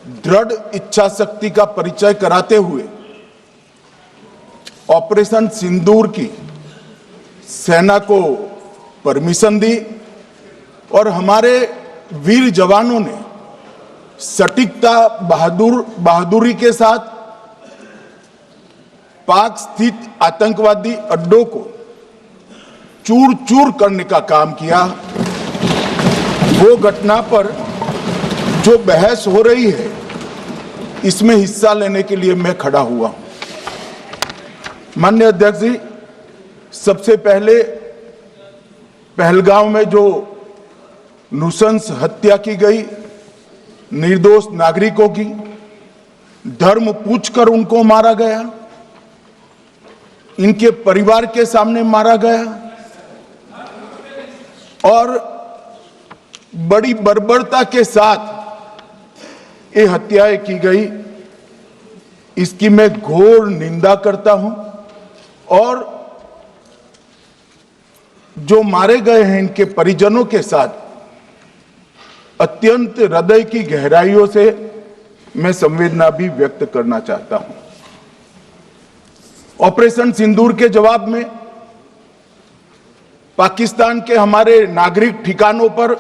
दृढ़ इच्छा शक्ति का परिचय कराते हुए ऑपरेशन सिंदूर की सेना को परमिशन दी और हमारे वीर जवानों ने सटीकता बहादुरी के साथ पाक स्थित आतंकवादी अड्डों को चूर चूर करने का काम किया। वो घटना पर जो बहस हो रही है, इसमें हिस्सा लेने के लिए मैं खड़ा हुआ हूं। माननीय अध्यक्ष जी, सबसे पहले पहलगांव में जो नृशंस हत्या की गई निर्दोष नागरिकों की, धर्म पूछकर उनको मारा गया, इनके परिवार के सामने मारा गया और बड़ी बर्बरता के साथ ये हत्याएं की गई, इसकी मैं घोर निंदा करता हूं। और जो मारे गए हैं इनके परिजनों के साथ अत्यंत हृदय की गहराइयों से मैं संवेदना भी व्यक्त करना चाहता हूं। ऑपरेशन सिंदूर के जवाब में पाकिस्तान के हमारे नागरिक ठिकानों पर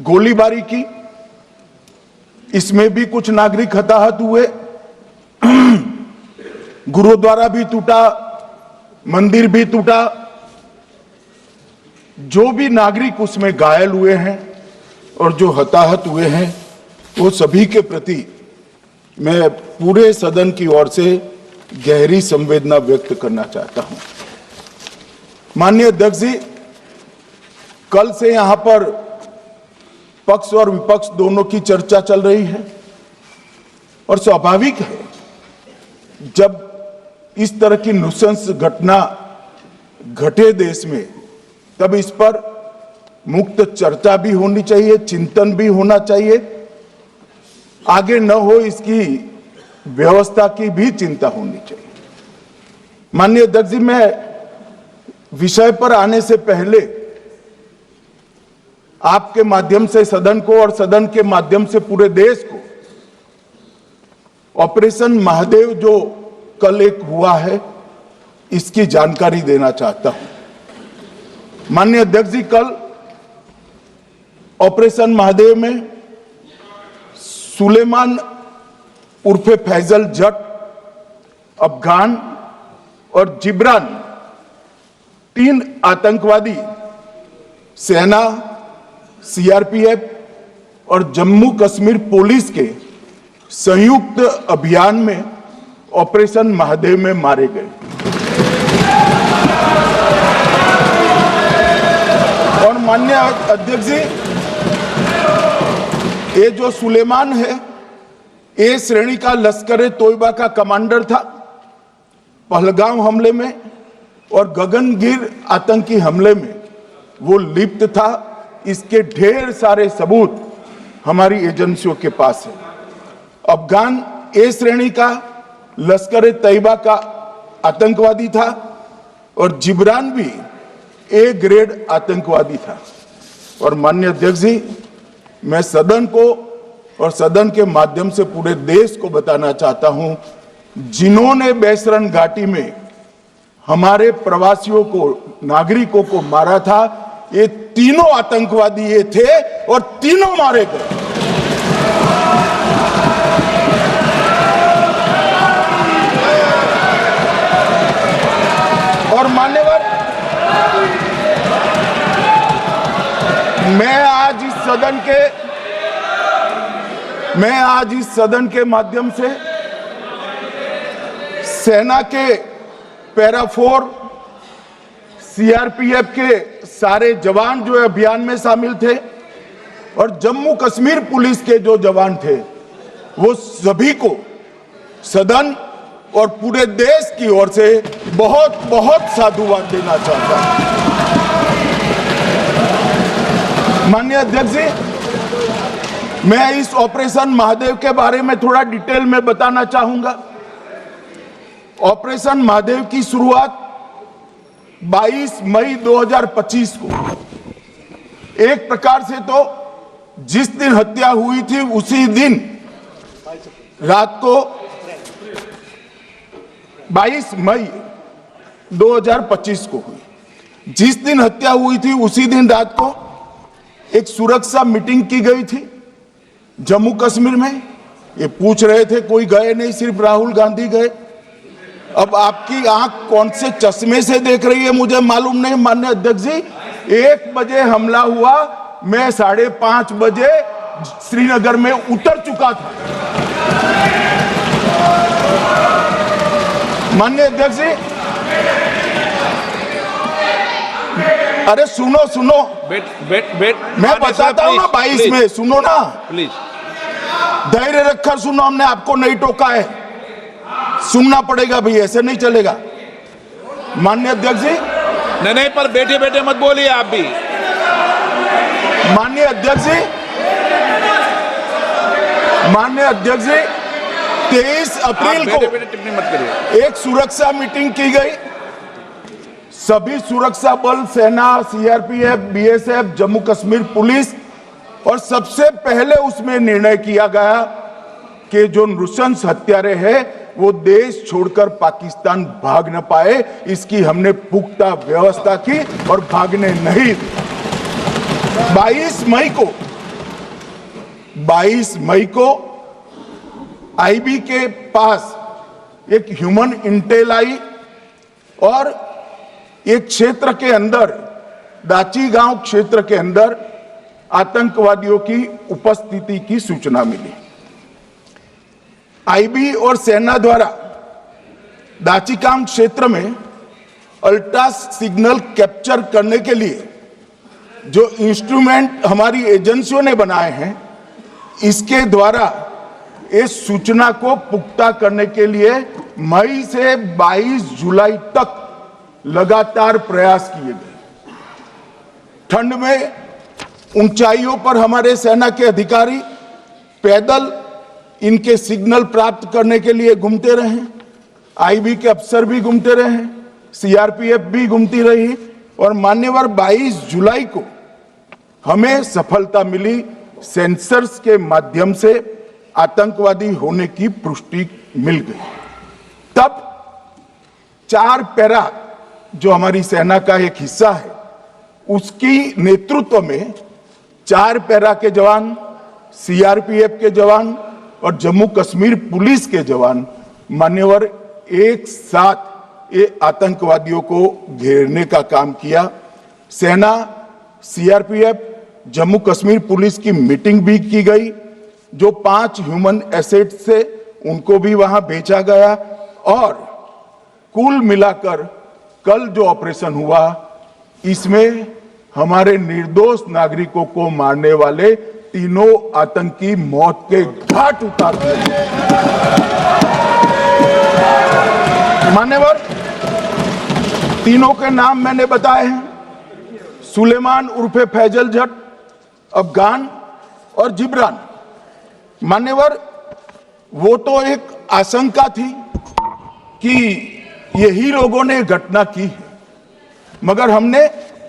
गोलीबारी की, इसमें भी कुछ नागरिक हताहत हुए, गुरुद्वारा भी टूटा, मंदिर भी टूटा। जो भी नागरिक उसमें घायल हुए हैं और जो हताहत हुए हैं, वो सभी के प्रति मैं पूरे सदन की ओर से गहरी संवेदना व्यक्त करना चाहता हूं। माननीय अध्यक्ष जी, कल से यहां पर पक्ष और विपक्ष दोनों की चर्चा चल रही है और स्वाभाविक है, जब इस तरह की नृशंस घटना घटे देश में, तब इस पर मुक्त चर्चा भी होनी चाहिए, चिंतन भी होना चाहिए, आगे न हो इसकी व्यवस्था की भी चिंता होनी चाहिए। माननीय अध्यक्ष जी, मैं विषय पर आने से पहले आपके माध्यम से सदन को और सदन के माध्यम से पूरे देश को ऑपरेशन महादेव जो कल एक हुआ है, इसकी जानकारी देना चाहता हूं। माननीय अध्यक्ष जी, कल ऑपरेशन महादेव में सुलेमान उर्फे फैजल जट, अफगान और जिब्रान, 3 आतंकवादी सेना, सीआरपीएफ और जम्मू कश्मीर पुलिस के संयुक्त अभियान में ऑपरेशन महादेव में मारे गए। और माननीय अध्यक्ष जी, ये जो सुलेमान है, ए श्रेणी का लश्कर तोयबा का कमांडर था। पहलगाम हमले में और गगनगिर आतंकी हमले में वो लिप्त था। इसके ढेर सारे सबूत हमारी एजेंसियों के पास है। अफगान ए श्रेणी का लश्कर तैयबा का आतंकवादी था और जिब्रान भी ए ग्रेड आतंकवादी था। और माननीय अध्यक्ष जी, मैं सदन को और सदन के माध्यम से पूरे देश को बताना चाहता हूं, जिन्होंने बैसरन घाटी में हमारे प्रवासियों को, नागरिकों को मारा था, ये तीनों आतंकवादी ये थे और तीनों मारे गए। और मान्यवर, मैं आज इस सदन के माध्यम से सेना के पैरा 4, सीआरपीएफ के सारे जवान जो अभियान में शामिल थे और जम्मू कश्मीर पुलिस के जो जवान थे, वो सभी को सदन और पूरे देश की ओर से बहुत बहुत साधुवाद देना चाहता हूं। माननीय अध्यक्ष जी, मैं इस ऑपरेशन महादेव के बारे में थोड़ा डिटेल में बताना चाहूंगा। ऑपरेशन महादेव की शुरुआत 22 मई 2025 को, एक प्रकार से तो जिस दिन हत्या हुई थी उसी दिन रात को 22 मई 2025 को हुई। जिस दिन हत्या हुई थी उसी दिन रात को एक सुरक्षा मीटिंग की गई थी जम्मू कश्मीर में। ये पूछ रहे थे, कोई गए नहीं, सिर्फ राहुल गांधी गए। अब आपकी आंख कौन से चश्मे से देख रही है मुझे मालूम नहीं माननीय अध्यक्ष जी। 1 बजे हमला हुआ, मैं 5:30 बजे श्रीनगर में उतर चुका था। माननीय अध्यक्ष जी, अरे सुनो सुनो, मैं बताता हूँ ना 22 में, सुनो ना प्लीज, धैर्य रखकर सुनो, हमने आपको नहीं टोका है, सुनना पड़ेगा भाई, ऐसे नहीं चलेगा। माननीय अध्यक्ष जी, नहीं, पर बैठे बैठे मत बोलिए आप भी। माननीय अध्यक्ष जी, माननीय अध्यक्ष जी, 23 अप्रैल को टिप्पणी मत करिए। एक सुरक्षा मीटिंग की गई। सभी सुरक्षा बल, सेना, CRPF, BSF, Jammu Kashmir police, और सबसे पहले उसमें निर्णय किया गया कि जो नृशंस हत्यारे हैं वो देश छोड़कर पाकिस्तान भाग न पाए, इसकी हमने पुख्ता व्यवस्था की और भागने नहीं। 22 मई को आईबी के पास एक ह्यूमन इंटेल आई और एक क्षेत्र के अंदर, दाची गांव क्षेत्र के अंदर आतंकवादियों की उपस्थिति की सूचना मिली। आईबी और सेना द्वारा दाचीकाम क्षेत्र में अल्ट्रा सिग्नल कैप्चर करने के लिए जो इंस्ट्रूमेंट हमारी एजेंसियों ने बनाए हैं, इसके द्वारा इस सूचना को पुख्ता करने के लिए मई से 22 जुलाई तक लगातार प्रयास किए गए। ठंड में ऊंचाइयों पर हमारे सेना के अधिकारी पैदल इनके सिग्नल प्राप्त करने के लिए घूमते रहे, आईबी के अफसर भी घूमते रहे, सीआरपीएफ भी घूमती रही, और मान्यवर 22 जुलाई को हमें सफलता मिली। सेंसर्स के माध्यम से आतंकवादी होने की पुष्टि मिल गई। तब 4 पैरा जो हमारी सेना का एक हिस्सा है, उसकी नेतृत्व में 4 पैरा के जवान, सीआरपीएफ के जवान और जम्मू कश्मीर पुलिस के जवान मान्यवर एक साथ ये आतंकवादियों को घेरने का काम किया। सेना, सीआरपीएफ, जम्मू कश्मीर पुलिस की मीटिंग भी की गई। जो 5 ह्यूमन एसेट्स थे उनको भी वहां भेजा गया, और कुल मिलाकर कल जो ऑपरेशन हुआ, इसमें हमारे निर्दोष नागरिकों को मारने वाले तीनों आतंकी मौत के घाट उतार दिए। मान्यवर, तीनों के नाम मैंने बताए हैं, सुलेमान उर्फे फैजल जट, अफगान और जिब्रान। मान्यवर, वो तो एक आशंका थी कि यही लोगों ने घटना की है, मगर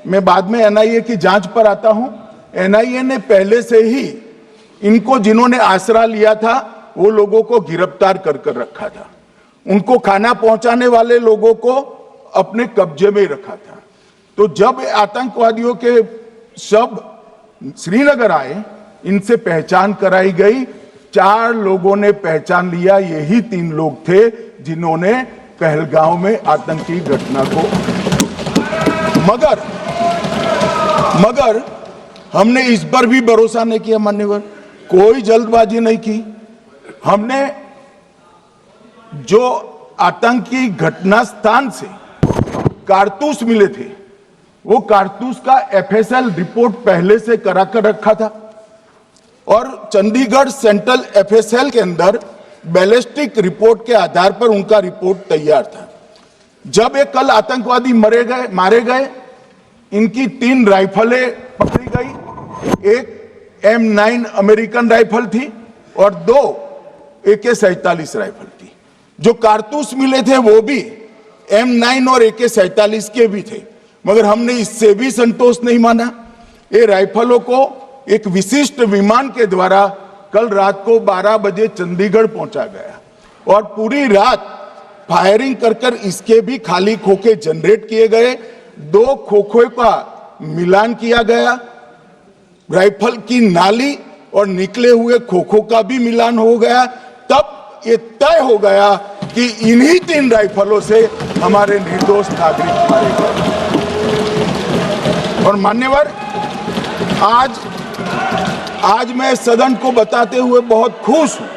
मैं बाद में एनआईए की जांच पर आता हूं। एनआईए ने पहले से ही इनको, जिन्होंने आसरा लिया था, वो लोगों को गिरफ्तार कर रखा था। उनको खाना पहुंचाने वाले लोगों को अपने कब्जे में रखा था। तो जब आतंकवादियों के शव श्रीनगर आए, इनसे पहचान कराई गई। 4 लोगों ने पहचान लिया, यही 3 लोग थे जिन्होंने पहलगांव में आतंकी घटना को, मगर हमने इस पर भी भरोसा नहीं किया मान्यवर, कोई जल्दबाजी नहीं की। हमने जो आतंकी घटना स्थान से कारतूस मिले थे, वो कारतूस का एफएसएल रिपोर्ट पहले से करा कर रखा था, और चंडीगढ़ सेंट्रल एफएसएल के अंदर बैलिस्टिक रिपोर्ट के आधार पर उनका रिपोर्ट तैयार था। जब ये कल आतंकवादी मारे गए, इनकी 3 राइफलें पकड़ी गई। एक M9 अमेरिकन राइफल थी और 2 AK-47 राइफल थी। जो कारतूस मिले थे वो भी M9 और AK-47 के भी थे, मगर हमने इससे भी संतोष नहीं माना। ये राइफलों को एक विशिष्ट विमान के द्वारा कल रात को 12 बजे चंडीगढ़ पहुंचा गया और पूरी रात फायरिंग कर इसके भी खाली खोखे जनरेट किए गए, 2 खोखों का मिलान किया गया, राइफल की नाली और निकले हुए खोखों का भी मिलान हो गया। तब ये तय हो गया कि इन्हीं 3 राइफलों से हमारे निर्दोष नागरिक मारे गए। और मान्यवर, आज मैं सदन को बताते हुए बहुत खुश हूं।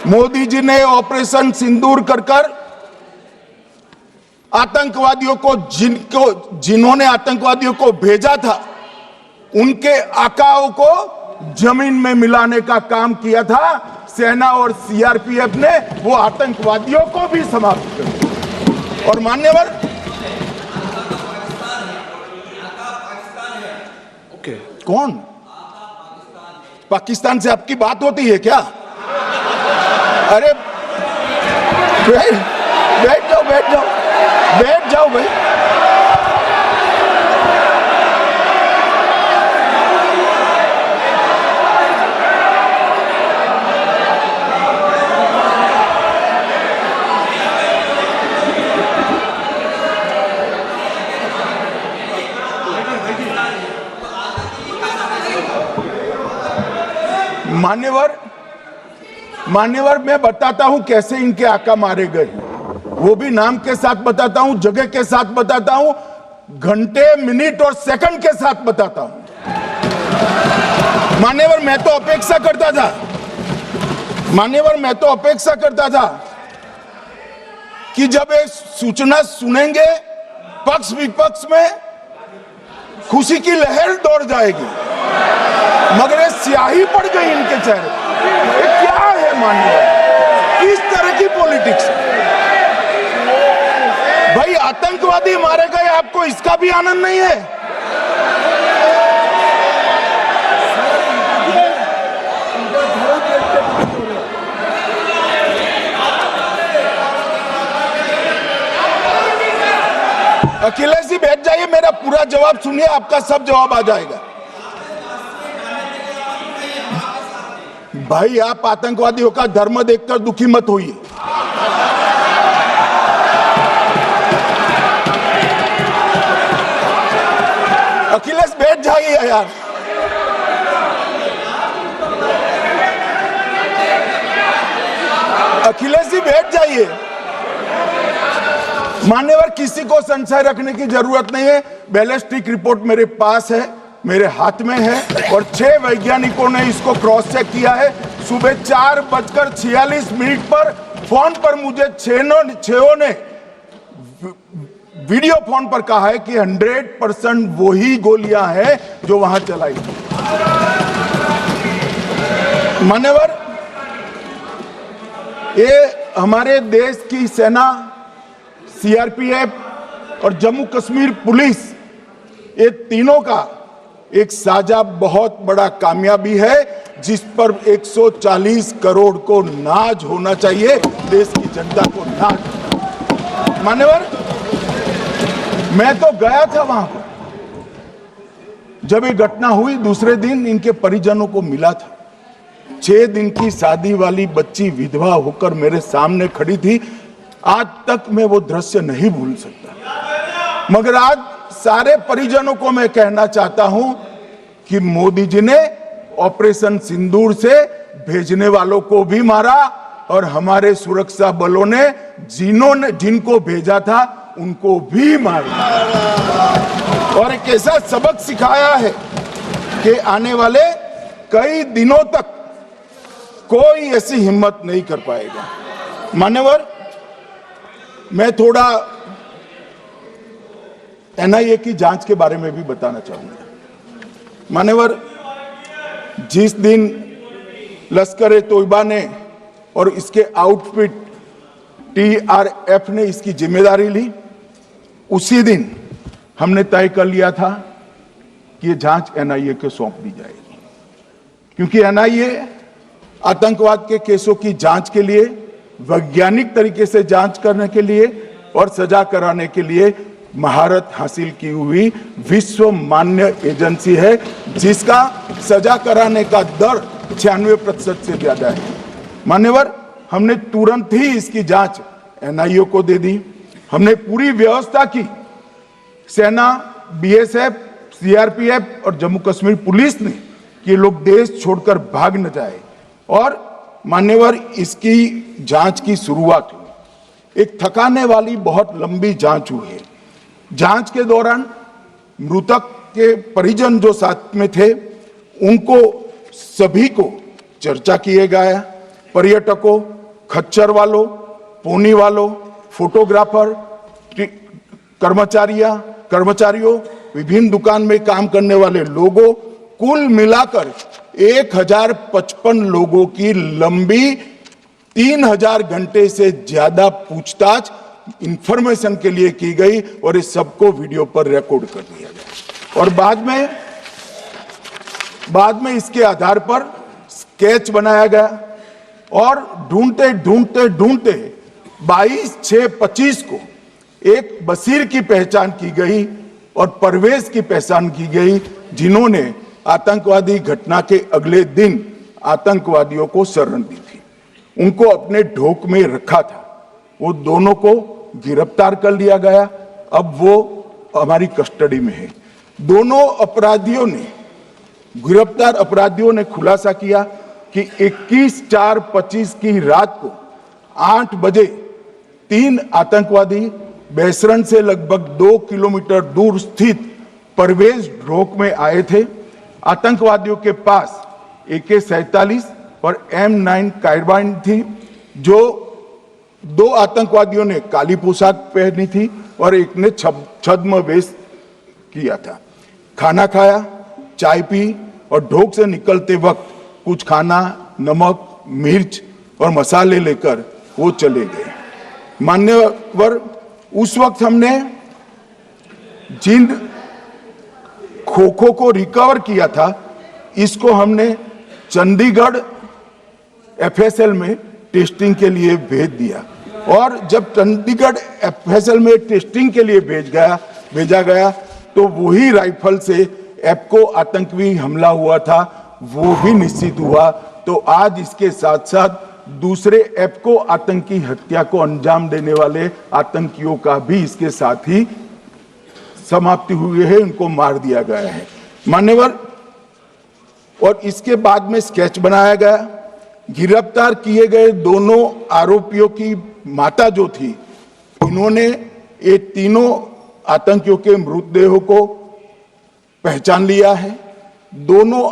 मोदी जी ने ऑपरेशन सिंदूर कर आतंकवादियों को जिन्होंने आतंकवादियों को भेजा था, उनके आकाओं को जमीन में मिलाने का काम किया था। सेना और सीआरपीएफ ने वो आतंकवादियों को भी समाप्त कर दिया। और मान्यवर, कौन पाकिस्तान से आपकी बात होती है क्या? अरे बैठ जाओ भाई। मान्यवर, मैं बताता हूं कैसे इनके आका मारे गए, वो भी नाम के साथ बताता हूं, जगह के साथ बताता हूं, घंटे, मिनट और सेकंड के साथ बताता हूं। मान्यवर, मैं तो अपेक्षा करता था कि जब एक सूचना सुनेंगे पक्ष विपक्ष में खुशी की लहर दौड़ जाएगी, मगर ये स्याही पड़ गई इनके चेहरे। ये क्या है मान्यवर? किस तरह की पॉलिटिक्स? भाई, आतंकवादी मारे गए, आपको इसका भी आनंद नहीं है? अखिलेश जी बैठ जाइए, मेरा पूरा जवाब सुनिए, आपका सब जवाब आ जाएगा। भाई, आप आतंकवादियों का धर्म देखकर दुखी मत होइए। अखिलेश बैठ जाइए यार। अखिलेश जी बैठ जाइए। मान्यवर, किसी को संशय रखने की जरूरत नहीं है। बैलिस्टिक रिपोर्ट मेरे पास है, मेरे हाथ में है, और 6 वैज्ञानिकों ने इसको क्रॉस चेक किया है। सुबह 4:46 पर फोन पर मुझे 6 ने वीडियो फोन पर कहा है कि 100% वही गोलियां हैं जो वहां चलाई। मान्यवर, ये हमारे देश की सेना, सीआरपीएफ और जम्मू कश्मीर पुलिस, ये तीनों का एक साझा बहुत बड़ा कामयाबी है, जिस पर 140 करोड़ को नाज होना चाहिए, देश की जनता को नाज। मान्यवर, मैं तो गया था वहां पर जब ये घटना हुई। दूसरे दिन इनके परिजनों को मिला था। 6 दिन की शादी वाली बच्ची विधवा होकर मेरे सामने खड़ी थी। आज तक मैं वो दृश्य नहीं भूल सकता। मगर आज सारे परिजनों को मैं कहना चाहता हूं कि मोदी जी ने ऑपरेशन सिंदूर से भेजने वालों को भी मारा, और हमारे सुरक्षा बलों ने जिनको भेजा था उनको भी मारा, और एक ऐसा सबक सिखाया है कि आने वाले कई दिनों तक कोई ऐसी हिम्मत नहीं कर पाएगा। मान्यवर, मैं थोड़ा एनआईए की जांच के बारे में भी बताना चाहूंगा। मान्यवर, जिस दिन लश्कर-ए-तोयबा ने और इसके आउटफिट टीआरएफ ने इसकी जिम्मेदारी ली, उसी दिन हमने तय कर लिया था कि ये जांच एनआईए को सौंप दी जाएगी, क्योंकि एनआईए आतंकवाद के केसों की जांच के लिए, वैज्ञानिक तरीके से जांच करने के लिए और सजा कराने के लिए महारत हासिल की हुई विश्व मान्य एजेंसी है, जिसका सजा कराने का दर 96% से ज्यादा है। मान्यवर, हमने तुरंत ही इसकी जांच एनआईए को दे दी। हमने पूरी व्यवस्था की, सेना, बीएसएफ, सीआरपीएफ और जम्मू कश्मीर पुलिस ने कि ये लोग देश छोड़कर भाग न जाए। और मान्यवर, इसकी जांच की शुरुआत हुई। एक थकाने वाली बहुत लंबी जांच हुई है। जांच के दौरान मृतक के परिजन जो साथ में थे उनको सभी को चर्चा किए गया। पर्यटकों, खच्चर वालों, पोनी वालों, फोटोग्राफर, कर्मचारियों, विभिन्न दुकान में काम करने वाले लोगों, कुल मिलाकर 1055 लोगों की लंबी 3000 घंटे से ज्यादा पूछताछ इंफॉर्मेशन के लिए की गई और इस सबको वीडियो पर रिकॉर्ड कर दिया गया। और बाद में इसके आधार पर स्केच बनाया गया और ढूंढते 22/6/25 को एक बशीर की पहचान की गई और परवेज की पहचान की गई, जिन्होंने आतंकवादी घटना के अगले दिन आतंकवादियों को शरण दी थी। उनको अपने ढोक में रखा था। वो दोनों को गिरफ्तार कर लिया गया। अब वो हमारी कस्टडी में है। दोनों गिरफ्तार अपराधियों ने खुलासा किया कि 21/4/25 की रात को 8 बजे 3 आतंकवादी बेसरन से लगभग 2 किलोमीटर दूर स्थित परवेज ढोक में आए थे। आतंकवादियों के पास AK-47 और M9 कार्बाइन थी। जो 2 आतंकवादियों ने काली पोशाक पहनी थी और एक ने छद्म वेश किया था। खाना खाया, चाय पी और ढोक से निकलते वक्त कुछ खाना, नमक, मिर्च और मसाले लेकर वो चले गए। मान्यवर, उस वक्त हमने जिन खोखो को रिकवर किया था, इसको हमने चंडीगढ़ FSL में टेस्टिंग के लिए भेज दिया। और जब चंडीगढ़ FSL में टेस्टिंग के लिए भेजा गया तो वही राइफल से एप्को आतंकी हमला हुआ था, वो भी निश्चित हुआ। तो आज इसके साथ साथ दूसरे एप्को आतंकी हत्या को अंजाम देने वाले आतंकियों का भी इसके साथ ही समाप्ति हुई है, उनको मार दिया गया है। मान्यवर, और इसके बाद में स्केच बनाया गया। गिरफ्तार किए गए दोनों आरोपियों की माता जो थी, इन्होंने ये तीनों आतंकियों के मृतदेहों को पहचान लिया है। दोनों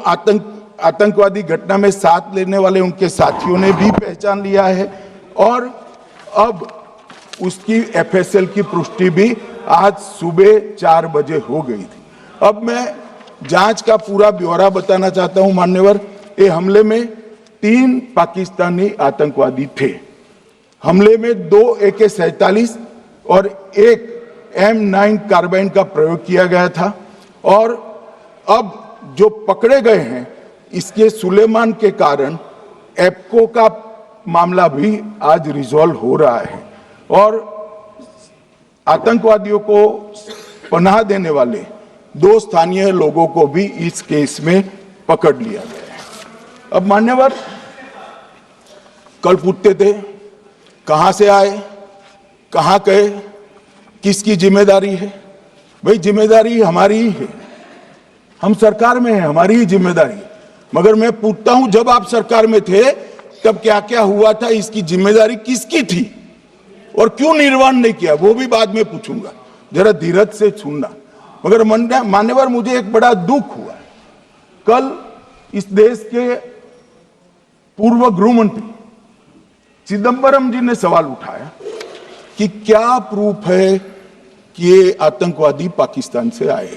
आतंकवादी घटना में साथ लेने वाले उनके साथियों ने भी पहचान लिया है और अब उसकी FSL की पुष्टि भी आज सुबह 4 बजे हो गई थी। अब मैं जांच का पूरा ब्यौरा बताना चाहता हूं। मान्यवर, ये हमले में 3 पाकिस्तानी आतंकवादी थे। हमले में 2 AK-47 और 1 M9 कार्बाइन का प्रयोग किया गया था। और अब जो पकड़े गए हैं, इसके सुलेमान के कारण एप्को का मामला भी आज रिजॉल्व हो रहा है और आतंकवादियों को पनाह देने वाले 2 स्थानीय लोगों को भी इस केस में पकड़ लिया गया है। अब मान्यवर, कल पूछते थे कहां से आए, कहां गए, किसकी जिम्मेदारी है। भाई, जिम्मेदारी हमारी ही है। हम सरकार में हैं, हमारी ही जिम्मेदारी है। मगर मैं पूछता हूं, जब आप सरकार में थे तब क्या क्या हुआ था, इसकी जिम्मेदारी किसकी थी और क्यों निर्वहन नहीं किया, वो भी बाद में पूछूंगा। जरा धीरज से सुनना। मगर मान्यवर, मुझे एक बड़ा दुख हुआ। कल इस देश के पूर्व गृह मंत्री चिदंबरम जी ने सवाल उठाया कि क्या प्रूफ है कि ये आतंकवादी पाकिस्तान से आए।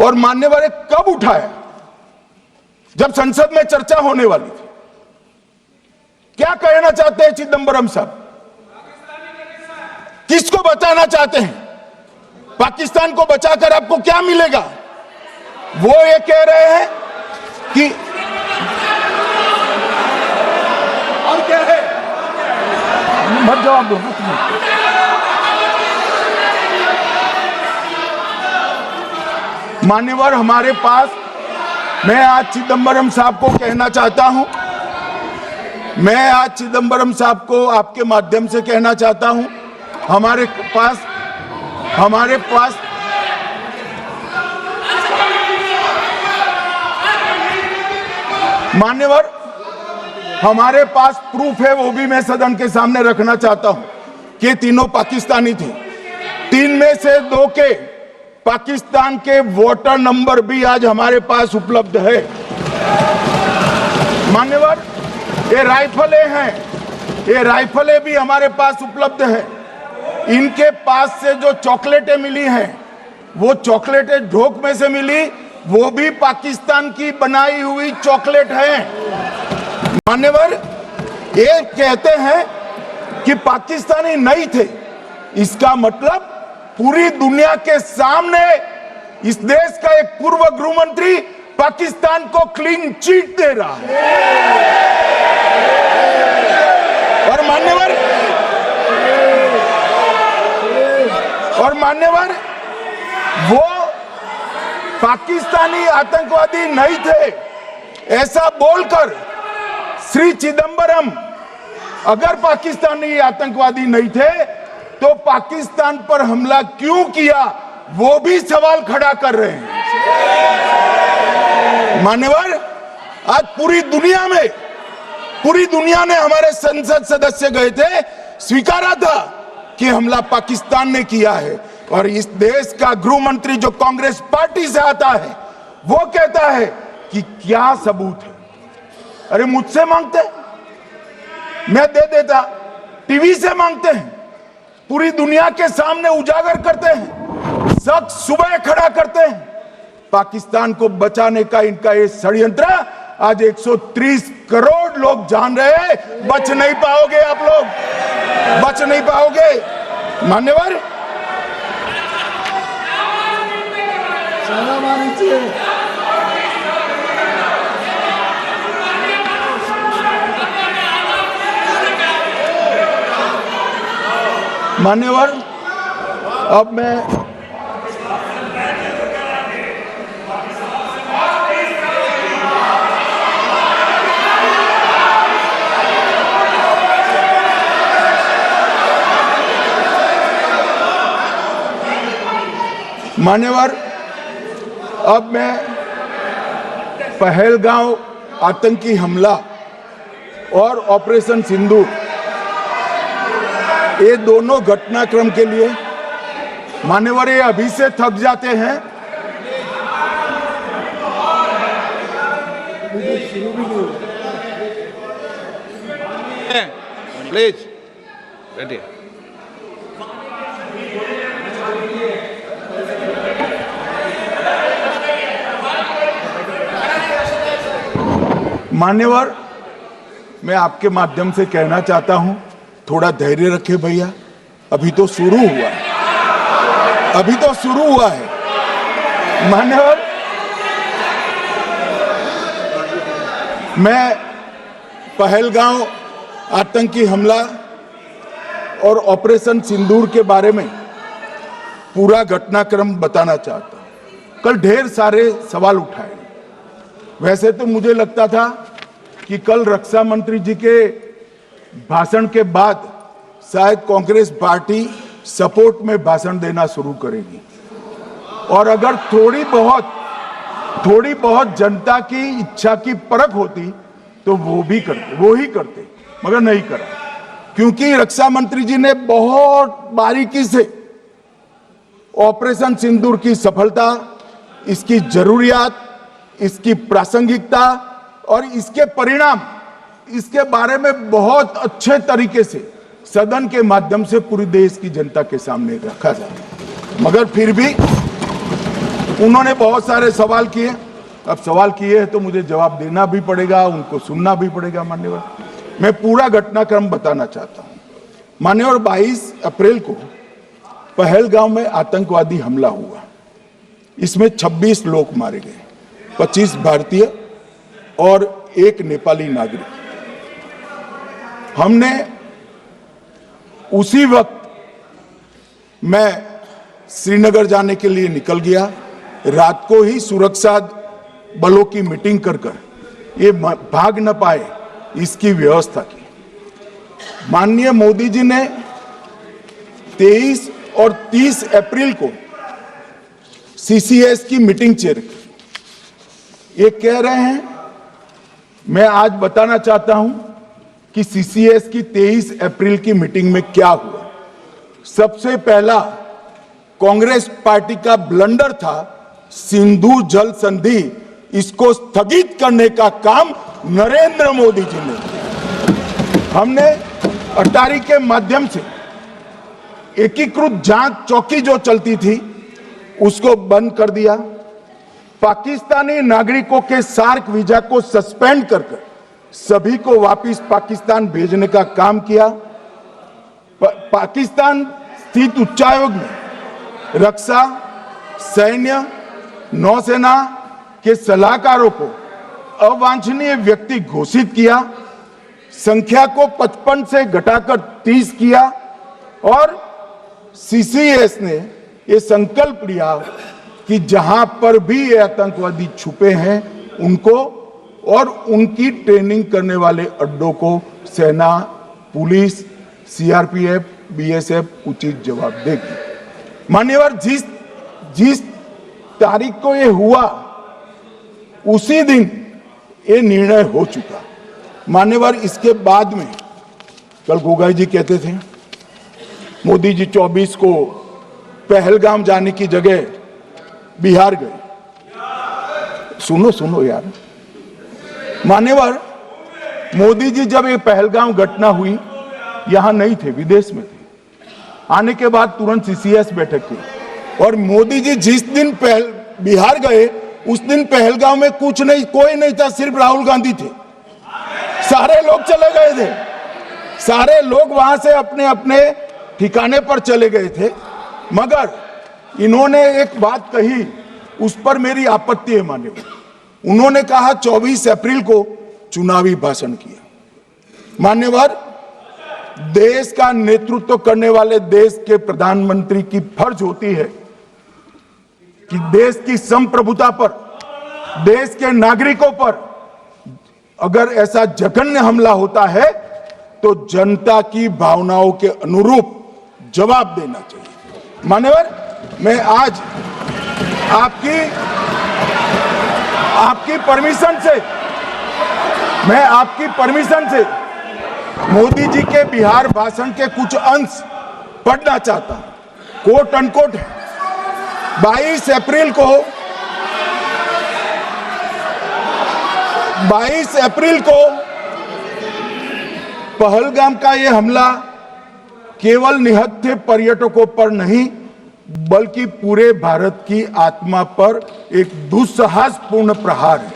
और मान्यवर, कब उठाया? जब संसद में चर्चा होने वाली थी। क्या कहना चाहते हैं चिदंबरम साहब? किसको बचाना चाहते हैं? पाकिस्तान को बचाकर आपको क्या मिलेगा? वो ये कह रहे हैं कि और क्या है, मत जवाब दो। मान्यवर हमारे पास, मैं आज चिदम्बरम साहब को कहना चाहता हूं, मैं आज चिदम्बरम साहब को आपके माध्यम से कहना चाहता हूं, हमारे पास मान्यवर हमारे पास प्रूफ है, वो भी मैं सदन के सामने रखना चाहता हूं कि तीनों पाकिस्तानी थे। 3 में से 2 के पाकिस्तान के वोटर नंबर भी आज हमारे पास उपलब्ध है। मान्यवर ये राइफलें हैं, ये राइफलें भी हमारे पास उपलब्ध है। इनके पास से जो चॉकलेटें मिली हैं, वो चॉकलेटें ढोक में से मिली, वो भी पाकिस्तान की बनाई हुई चॉकलेट है। मान्यवर ये कहते हैं कि पाकिस्तानी नहीं थे, इसका मतलब पूरी दुनिया के सामने इस देश का एक पूर्व गृह मंत्री पाकिस्तान को क्लीन चिट दे रहा है। और मान्यवर वो पाकिस्तानी आतंकवादी नहीं थे, ऐसा बोलकर श्री चिदम्बरम अगर पाकिस्तानी आतंकवादी नहीं थे तो पाकिस्तान पर हमला क्यों किया, वो भी सवाल खड़ा कर रहे हैं। मान्यवर आज पूरी दुनिया ने हमारे संसद सदस्य गए थे, स्वीकारा था कि हमला पाकिस्तान ने किया है। और इस देश का गृह मंत्री जो कांग्रेस पार्टी से आता है, वो कहता है कि क्या सबूत है। अरे मुझसे मांगते, मैं दे देता, टीवी से मांगते हैं, पूरी दुनिया के सामने उजागर करते हैं, सब सुबह खड़ा करते हैं। पाकिस्तान को बचाने का इनका ये षड्यंत्र आज 130 करोड़ लोग जान रहे हैं। बच नहीं पाओगे आप लोग, बच नहीं पाओगे। मान्यवर मान्यवर अब मैं पहलगांव आतंकी हमला और ऑपरेशन सिंदूर, ये दोनों घटनाक्रम के लिए मान्यवर ये अभी से थक जाते हैं। प्लीज बैठिए। मान्यवर मैं आपके माध्यम से कहना चाहता हूं, थोड़ा धैर्य रखे भैया, अभी तो शुरू हुआ है, अभी तो शुरू हुआ है। मान्यवर मैं पहलगांव आतंकी हमला और ऑपरेशन सिंदूर के बारे में पूरा घटनाक्रम बताना चाहता हूं। कल ढेर सारे सवाल उठाए, वैसे तो मुझे लगता था कि कल रक्षा मंत्री जी के भाषण के बाद शायद कांग्रेस पार्टी सपोर्ट में भाषण देना शुरू करेगी और अगर थोड़ी बहुत जनता की इच्छा की परख होती तो वो ही करते, मगर नहीं करा, क्योंकि रक्षा मंत्री जी ने बहुत बारीकी से ऑपरेशन सिंदूर की सफलता, इसकी जरूरियात, इसकी प्रासंगिकता और इसके परिणाम, इसके बारे में बहुत अच्छे तरीके से सदन के माध्यम से पूरी देश की जनता के सामने रखा जाए। मगर फिर भी उन्होंने बहुत सारे सवाल किए। अब सवाल किए हैं तो मुझे जवाब देना भी पड़ेगा, उनको सुनना भी पड़ेगा। मान्यवर मैं पूरा घटनाक्रम बताना चाहता हूं। मान्यवर 22 अप्रैल को पहलगांव में आतंकवादी हमला हुआ, इसमें 26 लोग मारे गए, 25 भारतीय और 1 नेपाली नागरिक। हमने उसी वक्त मैं श्रीनगर जाने के लिए निकल गया रात को ही सुरक्षा बलों की मीटिंग कर ये भाग न पाए, इसकी व्यवस्था की। माननीय मोदी जी ने 23 और 30 अप्रैल को सीसीएस की मीटिंग चेयर की। ये कह रहे हैं, मैं आज बताना चाहता हूं कि सीसीएस की 23 अप्रैल की मीटिंग में क्या हुआ। सबसे पहला कांग्रेस पार्टी का ब्लंडर था सिंधु जल संधि, इसको स्थगित करने का काम नरेंद्र मोदी जी ने किया। हमने अटारी के माध्यम से एकीकृत जांच चौकी जो चलती थी उसको बंद कर दिया। पाकिस्तानी नागरिकों के सार्क वीजा को सस्पेंड कर सभी को वापस पाकिस्तान भेजने का काम किया। पाकिस्तान स्थित उच्चायोग में रक्षा, सैन्य, नौसेना के सलाहकारों को अवांछनीय व्यक्ति घोषित किया। संख्या को 55 से घटाकर 30 किया और सीसीएस ने ये संकल्प लिया कि जहां पर भी ये आतंकवादी छुपे हैं उनको और उनकी ट्रेनिंग करने वाले अड्डों को सेना, पुलिस, सीआरपीएफ, बीएसएफ उचित जवाब देगी। मान्यवर, जिस तारीख को ये हुआ उसी दिन ये निर्णय हो चुका। मान्यवर, इसके बाद में कल गोगाई जी कहते थे मोदी जी 24 को पहलगाम जाने की जगह बिहार गए। सुनो यार। मान्यवर, मोदी जी जब ये पहलगाम घटना हुई यहां नहीं थे, विदेश में थे। आने के बाद तुरंत सीसीएस बैठक की और मोदी जी जिस दिन बिहार गए उस दिन पहलगाम में कुछ नहीं, कोई नहीं था, सिर्फ राहुल गांधी थे। सारे लोग चले गए थे, सारे लोग वहां से अपने अपने ठिकाने पर चले गए थे। मगर इन्होंने एक बात कही, उस पर मेरी आपत्ति है। मान्यवर, उन्होंने कहा 24 अप्रैल को चुनावी भाषण किया। मान्यवर, देश का नेतृत्व करने वाले देश के प्रधानमंत्री की फर्ज होती है कि देश की संप्रभुता पर, देश के नागरिकों पर अगर ऐसा जघन्य हमला होता है तो जनता की भावनाओं के अनुरूप जवाब देना चाहिए। मान्यवर, मैं आज आपकी परमिशन से मोदी जी के बिहार भाषण के कुछ अंश पढ़ना चाहता हूं। कोट अनकोट है। 22 अप्रैल को पहलगाम का यह हमला केवल निहत्थे पर्यटकों पर नहीं बल्कि पूरे भारत की आत्मा पर एक दुस्साहसपूर्ण प्रहार है।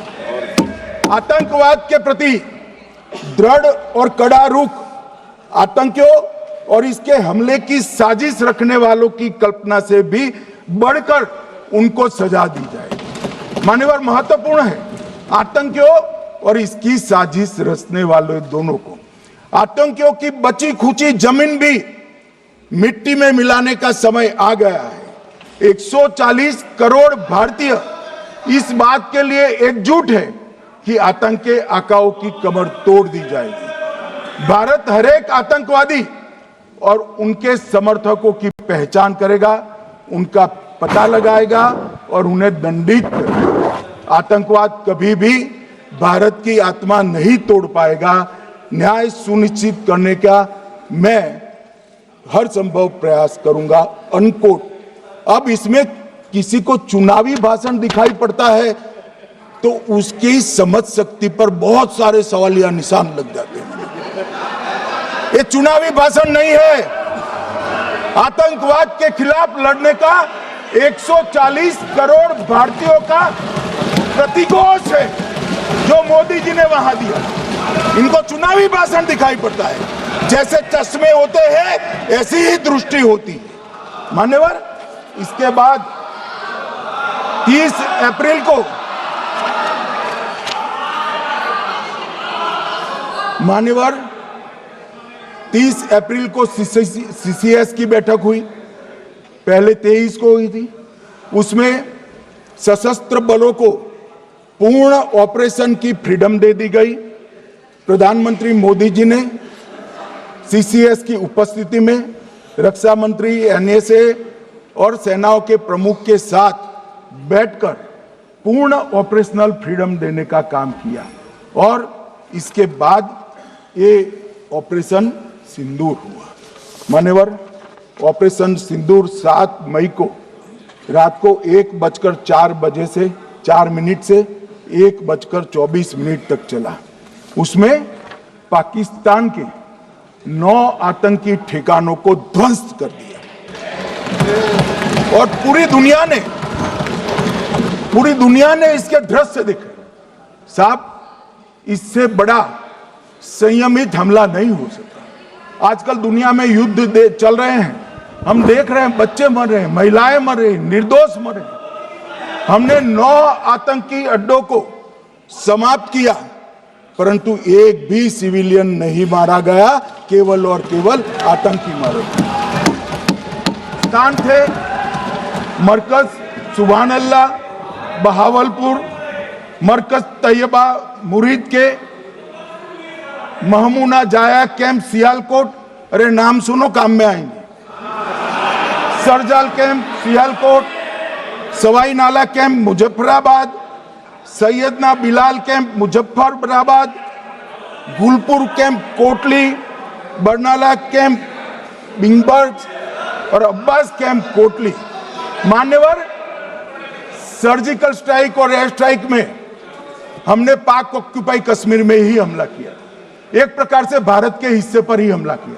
आतंकवाद के प्रति दृढ़ और कड़ा रुख, आतंकियों और इसके हमले की साजिश रखने वालों की कल्पना से भी बढ़कर उनको सजा दी जाए। मान्यवर, महत्वपूर्ण है आतंकियों और इसकी साजिश रचने वाले दोनों को। आतंकियों की बची खुची जमीन भी मिट्टी में मिलाने का समय आ गया है। 140 करोड़ भारतीय इस बात के लिए एकजुट है कि आतंक के आकाओं की कमर तोड़ दी जाएगी। भारत हरेक आतंकवादी और उनके समर्थकों की पहचान करेगा, उनका पता लगाएगा और उन्हें दंडित करेगा। आतंकवाद कभी भी भारत की आत्मा नहीं तोड़ पाएगा। न्याय सुनिश्चित करने का मैं हर संभव प्रयास करूंगा। अनकोट। अब इसमें किसी को चुनावी भाषण दिखाई पड़ता है तो उसकी समझ शक्ति पर बहुत सारे सवालिया निशान लग जाते हैं। ये चुनावी भाषण नहीं है, आतंकवाद के खिलाफ लड़ने का 140 करोड़ भारतीयों का प्रतिघोष है जो मोदी जी ने वहां दिया। इनको चुनावी भाषण दिखाई पड़ता है। जैसे चश्मे होते हैं ऐसी ही दृष्टि होती है। मान्यवर, इसके बाद 30 अप्रैल को मान्यवर 30 अप्रैल को सीसीएस की बैठक हुई। पहले 23 को हुई थी। उसमें सशस्त्र बलों को पूर्ण ऑपरेशन की फ्रीडम दे दी गई। प्रधानमंत्री मोदी जी ने सीसीएस की उपस्थिति में रक्षा मंत्री, एनएसए और सेनाओं के प्रमुख के साथ बैठकर पूर्ण ऑपरेशनल फ्रीडम देने का काम किया और इसके बाद ये ऑपरेशन सिंदूर हुआ। मान्यवर, ऑपरेशन सिंदूर 7 मई को रात को 1:04 से 4 मिनट से 1:24 तक चला। उसमें पाकिस्तान के 9 आतंकी ठिकानों को ध्वस्त कर दिया और पूरी दुनिया ने इसके दृश्य देखे। साहब, इससे बड़ा संयमित हमला नहीं हो सकता। आजकल दुनिया में युद्ध चल रहे हैं, हम देख रहे हैं, बच्चे मर रहे हैं, महिलाएं मर रही, निर्दोष मर रहे। हमने 9 आतंकी अड्डों को समाप्त किया, परंतु एक भी सिविलियन नहीं मारा गया, केवल और केवल आतंकी मारे। स्थान थे मरकज सुभान अल्लाह बहावलपुर, मरकज तैयबा मुरीद के, महमूना जाया कैंप सियालकोट, अरे नाम सुनो काम में आएंगे, सरजाल camp Sialkot, Sawai Nala camp Muzaffarabad, Syedna Bilal camp Muzaffarabad, Gulpur camp Kotli, Barnala camp बिंगबर्ग और अब्बास कैंप कोटली। मान्यवर, सर्जिकल स्ट्राइक और एयर स्ट्राइक में हमने पाक ऑक्यूपाई कश्मीर में ही हमला किया, एक प्रकार से भारत के हिस्से पर ही हमला किया।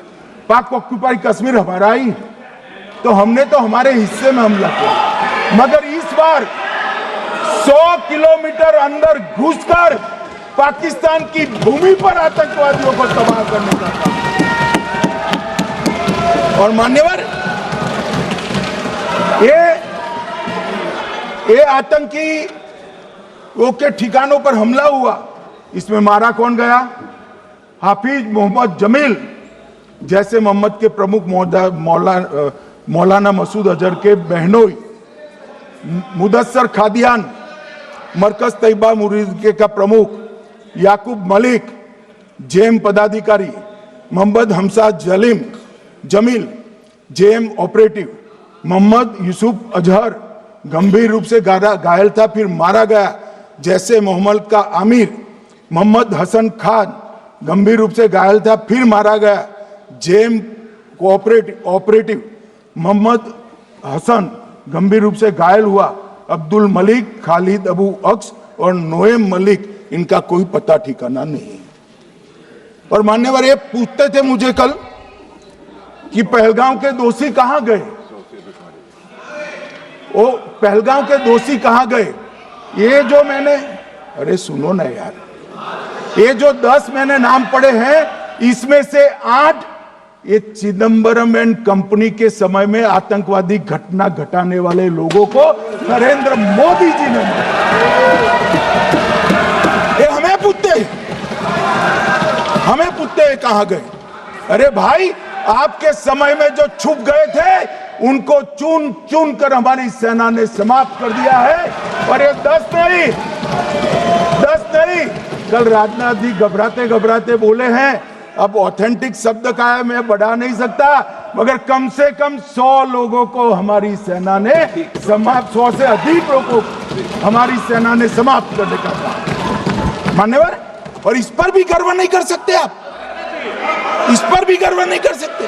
पाक ऑक्यूपाई कश्मीर हमारा ही है, तो हमने तो हमारे हिस्से में हमला किया, मगर इस बार 100 किलोमीटर अंदर घुसकर पाकिस्तान की भूमि पर आतंकवादियों को तबाह करने का काम। और मान्यवर, ये आतंकी के ठिकानों पर हमला हुआ, इसमें मारा कौन गया? हाफिज मोहम्मद जमील जैसे मोहम्मद के प्रमुख मौलाना मसूद अजहर के बहनोई, मुदस्सर खादियान मरकज तैयबा मुरीद का प्रमुख, याकूब मलिक जेएम पदाधिकारी, मोहम्मद हमसा जमील जेएम ऑपरेटिव, मोहम्मद यूसुफ अजहर गंभीर रूप से घायल था, फिर मारा गया, जैसे मोहम्मद का आमिर, मोहम्मद हसन खान गंभीर रूप से घायल था, फिर मारा गया, जेएम ऑपरेटिव मोहम्मद हसन गंभीर रूप से घायल हुआ, अब्दुल मलिक, खालिद अबू अक्स और नोएम मलिक, इनका कोई पता ठिकाना नहीं। और मान्यवर, ये पूछते थे मुझे कल कि पहलगांव के दोषी कहां गए, वो पहलगांव के दोषी कहां गए? ये जो मैंने, अरे सुनो ना यार, ये जो 10 मैंने नाम पढ़े हैं, इसमें से 8 ये चिदंबरम एंड कंपनी के समय में आतंकवादी घटना घटाने वाले लोगों को नरेंद्र मोदी जी ने मारा। ये हमें पूछते कहां गए? अरे भाई, आपके समय में जो छुप गए थे उनको चुन चुन कर हमारी सेना ने समाप्त कर दिया है। और ये 10 नहीं, कल राजनाथ जी घबराते घबराते बोले हैं, अब ऑथेंटिक शब्द का है, मैं बढ़ा नहीं सकता, मगर कम से कम 100 लोगों को हमारी सेना ने समाप्त, 100 से अधिक लोगों को हमारी सेना ने समाप्त करने का काम। मान्यवर, और इस पर भी गर्व नहीं कर सकते आप? इस पर भी गर्व नहीं कर सकते?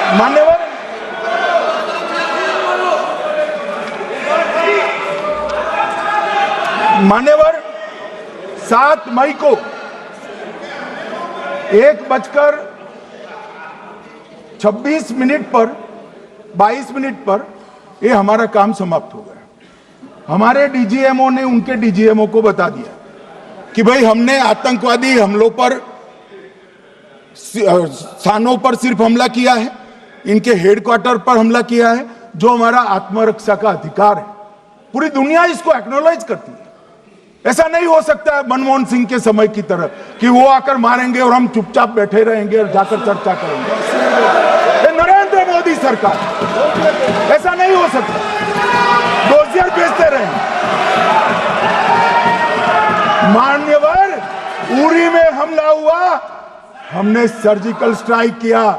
मान्यवर, 7 मई को 1:26 पर 22 मिनट पर ये हमारा काम समाप्त हो गया। हमारे डीजीएमओ ने उनके डीजीएमओ को बता दिया कि भाई, हमने आतंकवादी हमलों पर, स्थानों पर सिर्फ हमला किया है, इनके हेडक्वार्टर पर हमला किया है, जो हमारा आत्मरक्षा का अधिकार है। पूरी दुनिया इसको एक्नॉलेज करती है। ऐसा नहीं हो सकता मनमोहन सिंह के समय की तरह कि वो आकर मारेंगे और हम चुपचाप बैठे रहेंगे और जाकर चर्चा करेंगे। नरेंद्र मोदी सरकार, ऐसा नहीं हो सकता। डोजियर भेजते रहे। मान्यवर, उरी में हमला हुआ, हमने सर्जिकल स्ट्राइक किया।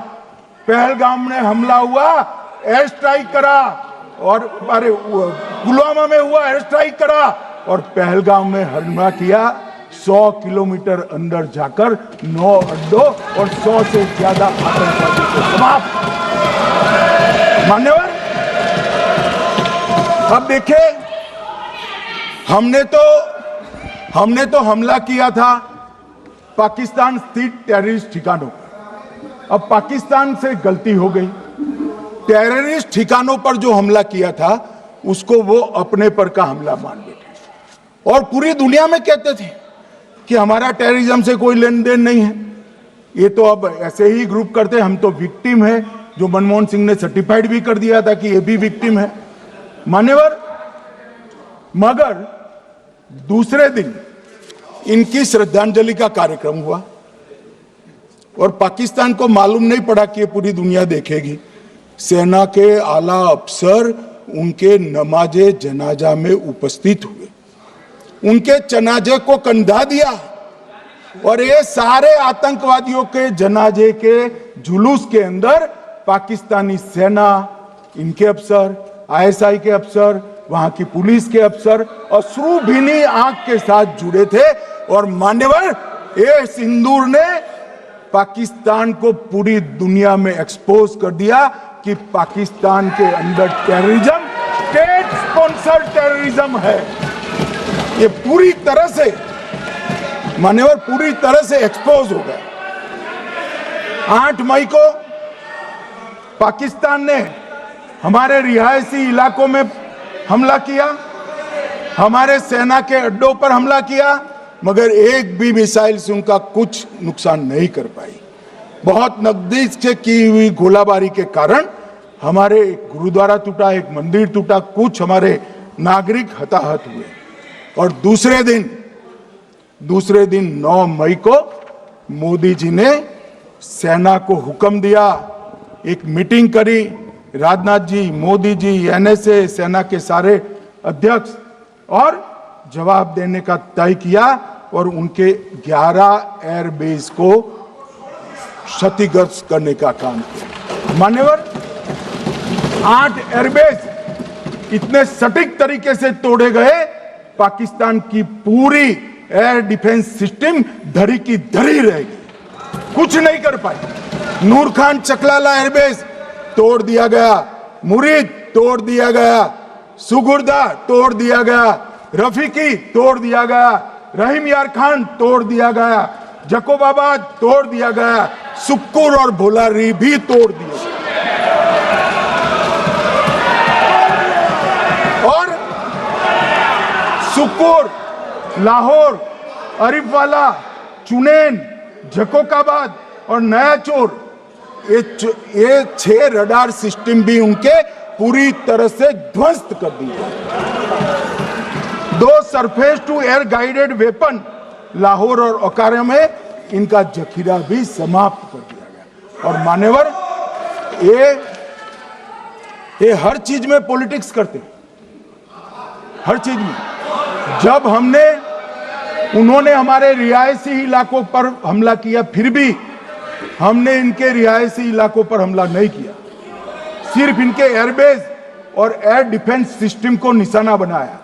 पहलगाम में हमला हुआ, एयर स्ट्राइक करा, और अरे पुलवामा में हुआ, एयर स्ट्राइक करा, और पहलगाम में हमला किया। 100 किलोमीटर अंदर जाकर 9 अड्डों और 100 से ज्यादा आतंकवादी को समाप्त। मान्यवर, अब देखिए, हमने तो हमला किया था पाकिस्तान स्थित टेररिस्ट ठिकानों पर। अब पाकिस्तान से गलती हो गई। टेररिस्ट ठिकानों पर जो हमला किया था उसको वो अपने पर का हमला मान बैठे, और पूरी दुनिया में कहते थे कि हमारा टेररिज्म से कोई लेन देन नहीं है। ये तो अब ऐसे ही ग्रुप करते, हम तो विक्टिम है, जो मनमोहन सिंह ने सर्टिफाइड भी कर दिया था कि ये भी विक्टिम है। मान्यवर, मगर दूसरे दिन इनकी श्रद्धांजलि का कार्यक्रम हुआ, और पाकिस्तान को मालूम नहीं पड़ा कि ये पूरी दुनिया देखेगी। सेना के आला अफसर उनके नमाजे जनाजा में उपस्थित हुए, उनके जनाजे को कंधा दिया, और ये सारे आतंकवादियों के जनाजे के जुलूस के अंदर पाकिस्तानी सेना, इनके अफसर, आईएसआई के अफसर, वहां की पुलिस के अफसर अश्रुभीनी आंख के साथ जुड़े थे। और मान्यवर, ये सिंदूर ने पाकिस्तान को पूरी दुनिया में एक्सपोज कर दिया कि पाकिस्तान के अंदर टेररिज्म स्टेट स्पॉन्सर्ड टेररिज्म है। ये पूरी तरह से, मान्यवर, पूरी तरह से एक्सपोज हो गया। 8 मई को पाकिस्तान ने हमारे रिहायशी इलाकों में हमला किया, हमारे सेना के अड्डों पर हमला किया, मगर एक भी मिसाइल से उनका कुछ नुकसान नहीं कर पाई। बहुत नजदीक से की हुई गोलाबारी के कारण हमारे एक गुरुद्वारा टूटा, एक मंदिर टूटा, कुछ हमारे नागरिक हताहत हुए। और दूसरे दिन 9 मई को मोदी जी ने सेना को हुक्म दिया, एक मीटिंग करी, राजनाथ जी, मोदी जी, एनएसए, सेना के सारे अध्यक्ष, और जवाब देने का तय किया, और उनके 11 एयरबेस को क्षतिग्रस्त करने का काम किया। मान्यवर, 8 एयरबेस इतने सटीक तरीके से तोड़े गए, पाकिस्तान की पूरी एयर डिफेंस सिस्टम धरी की धरी रहेगी, कुछ नहीं कर पाई। नूर खान चकलाला एयरबेस तोड़ दिया गया, मुरीद तोड़ दिया गया, सुगुर्दा तोड़ दिया गया, रफीकी तोड़ दिया गया, रहीम यार खान तोड़ दिया गया, जकोबाबाद तोड़ दिया गया, सुक्कुर और भोलारी भी तोड़ दिया। और सुक्कुर, लाहौर, अरिफवाला, चुनेन, जकोकाबाद और नया चोर, ये 6 रडार सिस्टम भी उनके पूरी तरह से ध्वस्त कर दिए। 2 surface to air guided weapon Lahore और ओकारा में इनका जखीरा भी समाप्त कर दिया गया। और मान्यवर, ये हर चीज में पॉलिटिक्स करते हैं, हर चीज में। जब उन्होंने हमारे रिहायशी इलाकों पर हमला किया, फिर भी हमने इनके रिहायशी इलाकों पर हमला नहीं किया, सिर्फ इनके एयरबेस और एयर डिफेंस सिस्टम को निशाना बनाया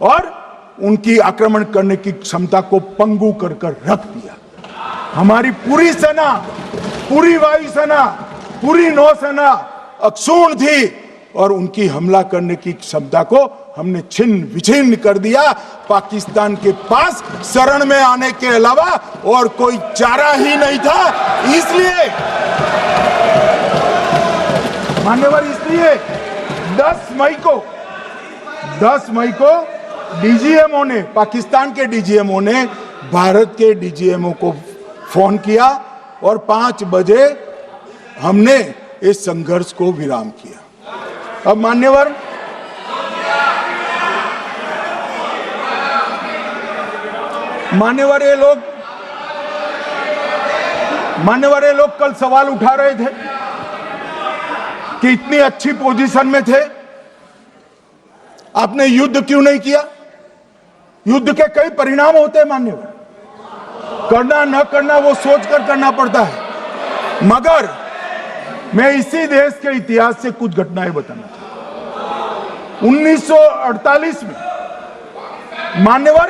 और उनकी आक्रमण करने की क्षमता को पंगु कर रख दिया। हमारी पूरी सेना, पूरी वायुसेना, पूरी नौसेना अक्षुण्ण थी और उनकी हमला करने की क्षमता को हमने छिन्न विछिन्न कर दिया। पाकिस्तान के पास शरण में आने के अलावा और कोई चारा ही नहीं था। इसलिए मान्यवर, इसलिए 10 मई को डीजीएमओ ने, पाकिस्तान के डीजीएमओ ने भारत के डीजीएमओ को फोन किया और 5 बजे हमने इस संघर्ष को विराम किया। अब मान्यवर, ये लोग कल सवाल उठा रहे थे कि इतनी अच्छी पोजीशन में थे, आपने युद्ध क्यों नहीं किया? युद्ध के कई परिणाम होते हैं मान्यवर, करना न करना वो सोचकर करना पड़ता है। मगर मैं इसी देश के इतिहास से कुछ घटनाएं बताना चाहता हूं। 1948 में मान्यवर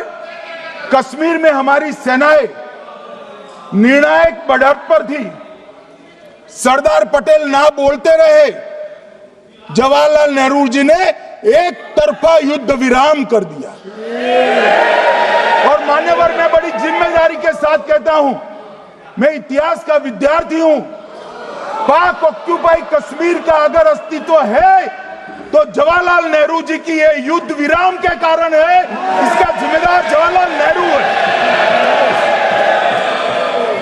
कश्मीर में हमारी सेनाएं निर्णायक बढ़त पर थी। सरदार पटेल ना बोलते रहे, जवाहरलाल नेहरू जी ने एक तरफा युद्ध विराम कर दिया। और मान्यवर मैं बड़ी जिम्मेदारी के साथ कहता हूं, मैं इतिहास का विद्यार्थी हूं, पाक ऑक्यूपाई कश्मीर का अगर अस्तित्व है तो जवाहरलाल नेहरू जी की ये युद्ध विराम के कारण है। इसका जिम्मेदार जवाहरलाल नेहरू है।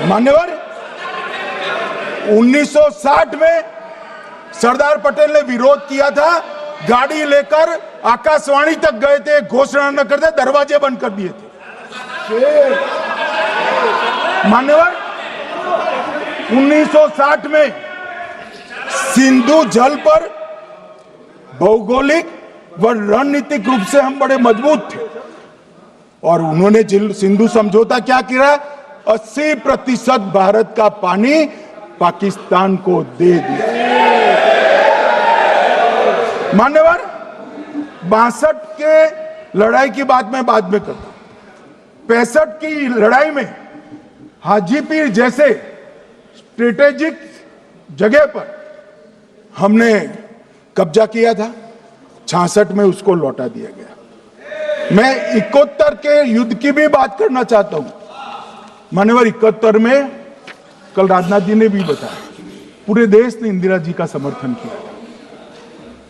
मान्यवर 1960 में सरदार पटेल ने विरोध किया था, गाड़ी लेकर आकाशवाणी तक गए थे, घोषणा न करते दरवाजे बंद कर दिए थे। मान्यवर 1960 में सिंधु जल पर भौगोलिक व रणनीतिक रूप से हम बड़े मजबूत थे और उन्होंने सिंधु समझौता क्या किया? 80% भारत का पानी पाकिस्तान को दे दिया। मान्यवर 62 के लड़ाई की बात मैं बाद में करता हूं। 65 की लड़ाई में हाजीपीर जैसे स्ट्रेटेजिक जगह पर हमने कब्जा किया था, 66 में उसको लौटा दिया गया। मैं 71 के युद्ध की भी बात करना चाहता हूं। मान्यवर 71 में कल राजनाथ जी ने भी बताया, पूरे देश ने इंदिरा जी का समर्थन किया था।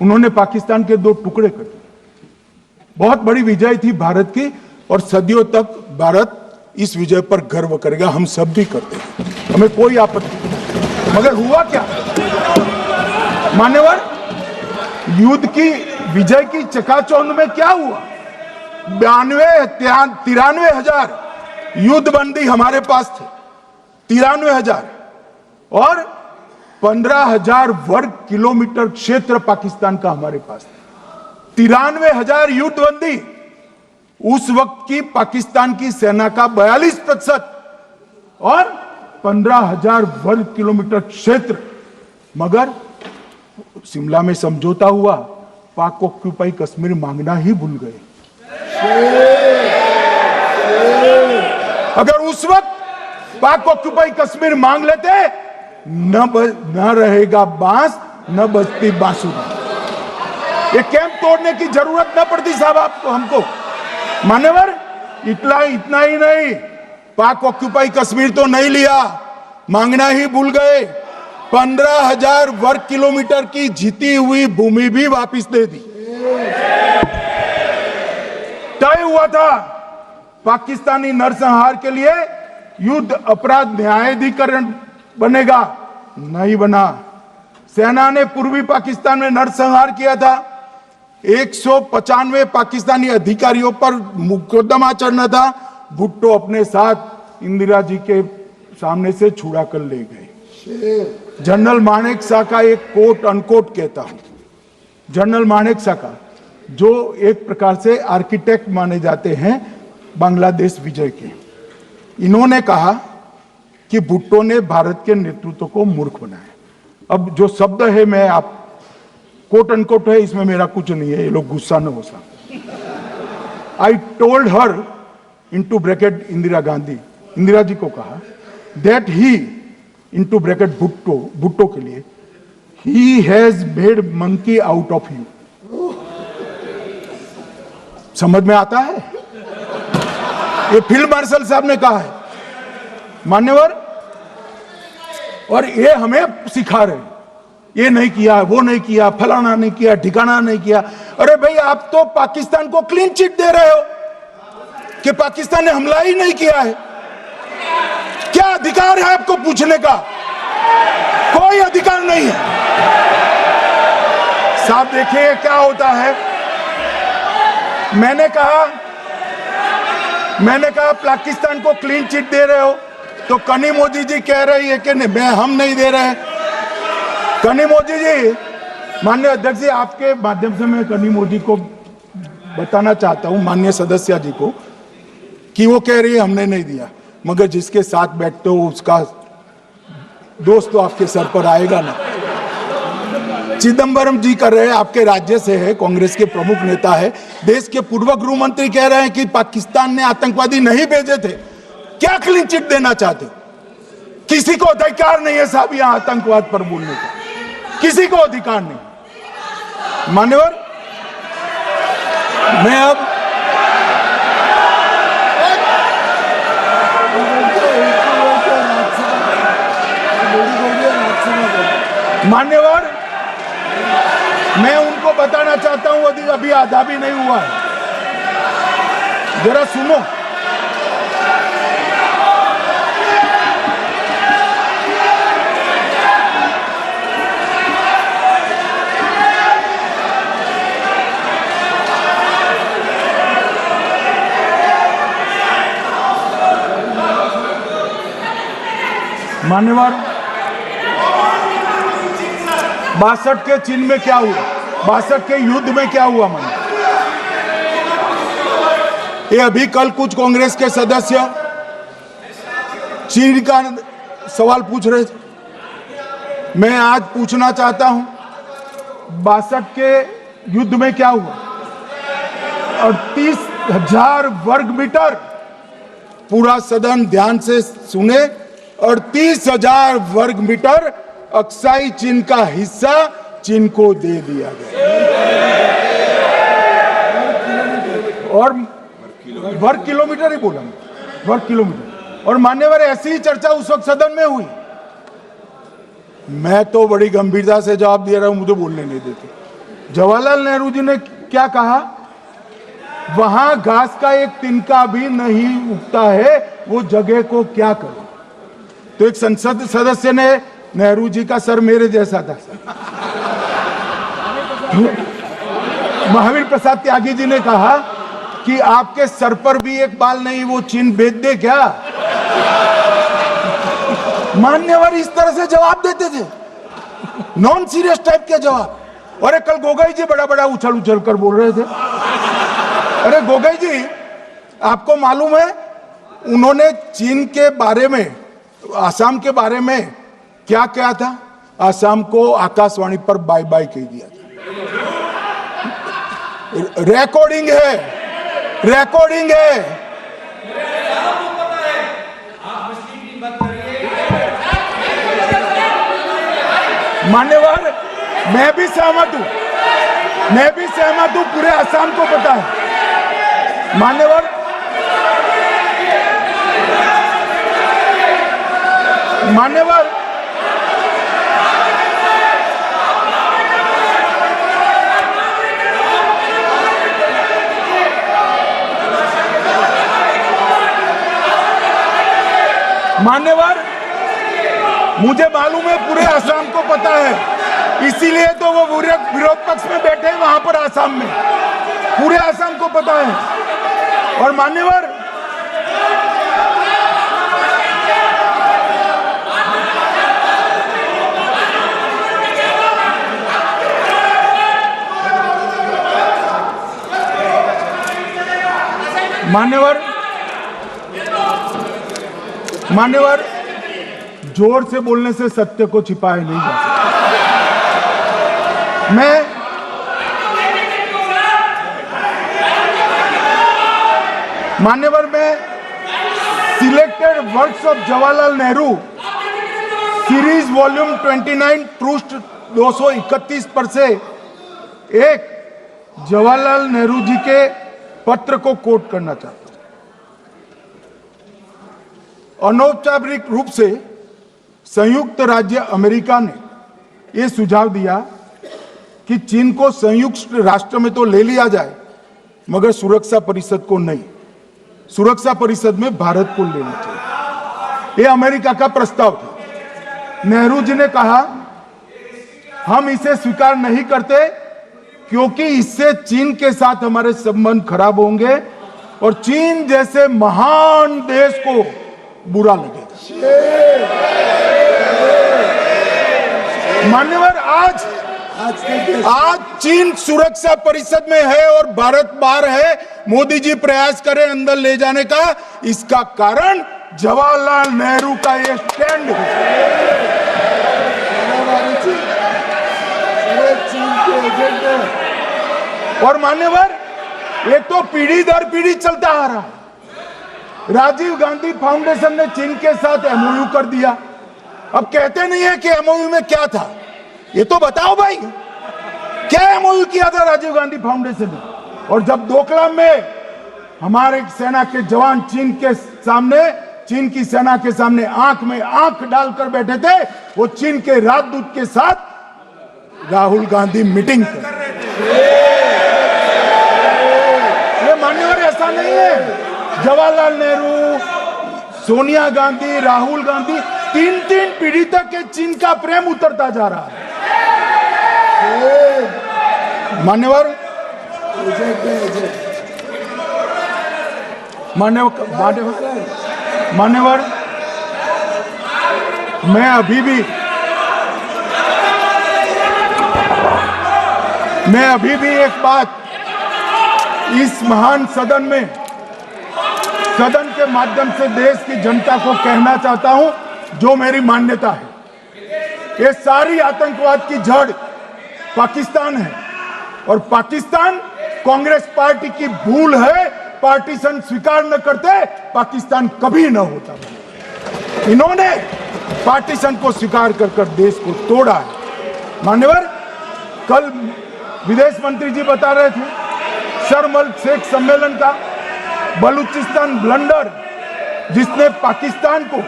उन्होंने पाकिस्तान के 2 टुकड़े कर दिए। बहुत बड़ी विजय थी भारत की और सदियों तक भारत इस विजय पर गर्व करेगा। हम सब भी करते हैं, हमें कोई आपत्ति नहीं। मगर हुआ क्या मान्यवर? युद्ध की विजय की चकाचौंध में क्या हुआ? 93 हजार युद्ध बंदी हमारे पास थे, 93 हजार, और 15,000 वर्ग किलोमीटर क्षेत्र पाकिस्तान का हमारे पास था। 93 हजार युद्ध बंदी उस वक्त की पाकिस्तान की सेना का 42% और 15,000 वर्ग किलोमीटर क्षेत्र। मगर शिमला में समझौता हुआ, पाक ऑक्यूपाई कश्मीर मांगना ही भूल गए। अगर उस वक्त पाक ऑक्यूपाई कश्मीर मांग लेते, न रहेगा बांस न बजती बांसुरी। ये कैंप तोड़ने की जरूरत न पड़ती साहब आपको, हमको। मान्यवर इतना ही नहीं, पाक ऑक्यूपाई कश्मीर तो नहीं लिया, मांगना ही भूल गए। 15,000 वर्ग किलोमीटर की जीती हुई भूमि भी वापस दे दी। तय हुआ था पाकिस्तानी नरसंहार के लिए युद्ध अपराध न्यायाधिकरण बनेगा, नहीं बना। सेना ने पूर्वी पाकिस्तान में नरसंहार किया था। 195 पाकिस्तानी अधिकारियों पर मुकदमा चढ़ना था। भुट्टो अपने साथ इंदिरा जी के सामने से छुड़ा कर ले गए। जनरल मानेक शॉ का एक कोट अनकोट कहता हूं, जनरल मानेक शॉ का, जो एक प्रकार से आर्किटेक्ट माने जाते हैं बांग्लादेश विजय के, इन्होंने कहा कि भुट्टो ने भारत के नेतृत्व को मूर्ख बनाया। अब जो शब्द है मैं आप कोट अनकोट है, इसमें मेरा कुछ नहीं है, ये लोग गुस्सा न हो सकते। I told her into bracket Indira Gandhi, Indira ji को कहा that he into bracket Bhutto के लिए, he has made monkey out of you. समझ में आता है? ये फील्ड मार्शल साहब ने कहा है मान्यवर, और ये हमें सिखा रहे, ये नहीं किया, वो नहीं किया, फलाना नहीं किया, ठिकाना नहीं किया। अरे भाई, आप तो पाकिस्तान को क्लीन चिट दे रहे हो कि पाकिस्तान ने हमला ही नहीं किया है। क्या अधिकार है आपको पूछने का? कोई अधिकार नहीं है साहब। देखिए क्या होता है। मैंने कहा पाकिस्तान को क्लीन चिट दे रहे हो, तो कनी मोदी जी कह रही है कि नहीं, हम नहीं दे रहे। कनी मोदी जी माननीय अध्यक्ष जी, आपके माध्यम से मैं कनी मोदी को बताना चाहता हूं, माननीय सदस्य जी को, कि वो कह रही है हमने नहीं दिया, मगर जिसके साथ बैठते हो उसका दोस्त तो आपके सर पर आएगा ना। चिदम्बरम जी कर रहे हैं, आपके राज्य से है, कांग्रेस के प्रमुख नेता है, देश के पूर्व गृह मंत्री कह रहे हैं कि पाकिस्तान ने आतंकवादी नहीं भेजे थे। क्या क्लीन चिट देना चाहते? किसी को अधिकार नहीं है साहब यहां आतंकवाद पर बोलने का, किसी को अधिकार नहीं। मान्यवर, मैं अब मान्यवर, मैं उनको बताना चाहता हूं अभी आधा भी नहीं हुआ है, जरा सुनो। मान्यवर, 62 के चिन्ह में क्या हुआ, 62 के युद्ध में क्या हुआ? मान्य, ये अभी कल कुछ कांग्रेस के सदस्य चीन का सवाल पूछ रहे थे, मैं आज पूछना चाहता हूं 62 के युद्ध में क्या हुआ? 38,000 वर्ग मीटर, पूरा सदन ध्यान से सुने, 38,000 वर्ग मीटर अक्साई चीन का हिस्सा चीन को दे दिया गया, और वर्ग किलोमीटर ही बोला, वर्ग किलोमीटर। और मान्यवर, ऐसी ही चर्चा उस वक्त सदन में हुई, मैं तो बड़ी गंभीरता से जवाब दे रहा हूं, मुझे बोलने नहीं देते। जवाहरलाल नेहरू जी ने क्या कहा? वहां घास का एक तिनका भी नहीं उगता है, वो जगह को क्या करो? तो एक संसद सदस्य ने, नेहरू जी का सर मेरे जैसा था, महावीर प्रसाद त्यागी जी ने कहा कि आपके सर पर भी एक बाल नहीं, वो चीन बेच दे क्या? मान्यवर इस तरह से जवाब देते थे, नॉन सीरियस टाइप के जवाब। और कल गोगोई जी बड़ा बड़ा उछल उछल कर बोल रहे थे। अरे गोगोई जी, आपको मालूम है उन्होंने चीन के बारे में, आसाम के बारे में क्या क्या था? आसाम को आकाशवाणी पर बाय बाय कह दिया था। रिकॉर्डिंग है, रिकॉर्डिंग है। मान्यवर, मैं भी सहमत हूं, मैं भी सहमत हूं, पूरे आसाम को पता है। मान्यवर, मान्यवर, मान्यवर, मुझे मालूम है पूरे आसाम को पता है, इसीलिए तो वो विरोध पक्ष में बैठे हैं वहां पर आसाम में, पूरे आसाम को पता है। और मान्यवर, मान्यवर, मान्यवर, जोर से बोलने से सत्य को छिपाया नहीं जा सकता। मान्यवर, मैं selected works of Jawaharlal Nehru series volume 29 पृष्ठ 231 पर से एक जवाहरलाल नेहरू जी के पत्र को कोट करना चाहता हूं। अनौपचारिक रूप से संयुक्त राज्य अमेरिका ने यह सुझाव दिया कि चीन को संयुक्त राष्ट्र में तो ले लिया जाए, मगर सुरक्षा परिषद को नहीं, सुरक्षा परिषद में भारत को लेना चाहिए। यह अमेरिका का प्रस्ताव था। नेहरू जी ने कहा हम इसे स्वीकार नहीं करते क्योंकि इससे चीन के साथ हमारे संबंध खराब होंगे और चीन जैसे महान देश को बुरा लगेगा। मान्यवर, आज आज चीन सुरक्षा परिषद में है और भारत बाहर है। मोदी जी प्रयास करें अंदर ले जाने का, इसका कारण जवाहरलाल नेहरू का ये स्टैंड है। और मान्यवर, ये तो पीढ़ी दर पीढ़ी चलता आ रहा है। राजीव गांधी फाउंडेशन ने चीन के साथ एमओयू कर दिया। अब कहते नहीं है कि एमओयू में क्या था, ये तो बताओ भाई, क्या एमओयू किया था राजीव गांधी फाउंडेशन ने? और जब डोकलाम में हमारे सेना के जवान चीन की सेना के सामने आंख में आंख डालकर बैठे थे, वो चीन के राजदूत के साथ राहुल गांधी मीटिंग कर रहे थे। ये मान्यवर ऐसा नहीं है। जवाहरलाल नेहरू, सोनिया गांधी, राहुल गांधी, तीन तीन पीढ़ी तक के चीन का प्रेम उतरता जा रहा है। मान्यवर मैं अभी भी एक बात इस महान सदन के माध्यम से देश की जनता को कहना चाहता हूं, जो मेरी मान्यता है। ये सारी आतंकवाद की जड़ पाकिस्तान है और पाकिस्तान कांग्रेस पार्टी की भूल है। पार्टीशन स्वीकार न करते, पाकिस्तान कभी न होता। इन्होंने पार्टीशन को स्वीकार कर देश को तोड़ा है। मान्यवर, कल विदेश मंत्री जी बता रहे थे शर्म अल शेख सम्मेलन का बलूचिस्तान ब्लंडर, जिसने पाकिस्तान को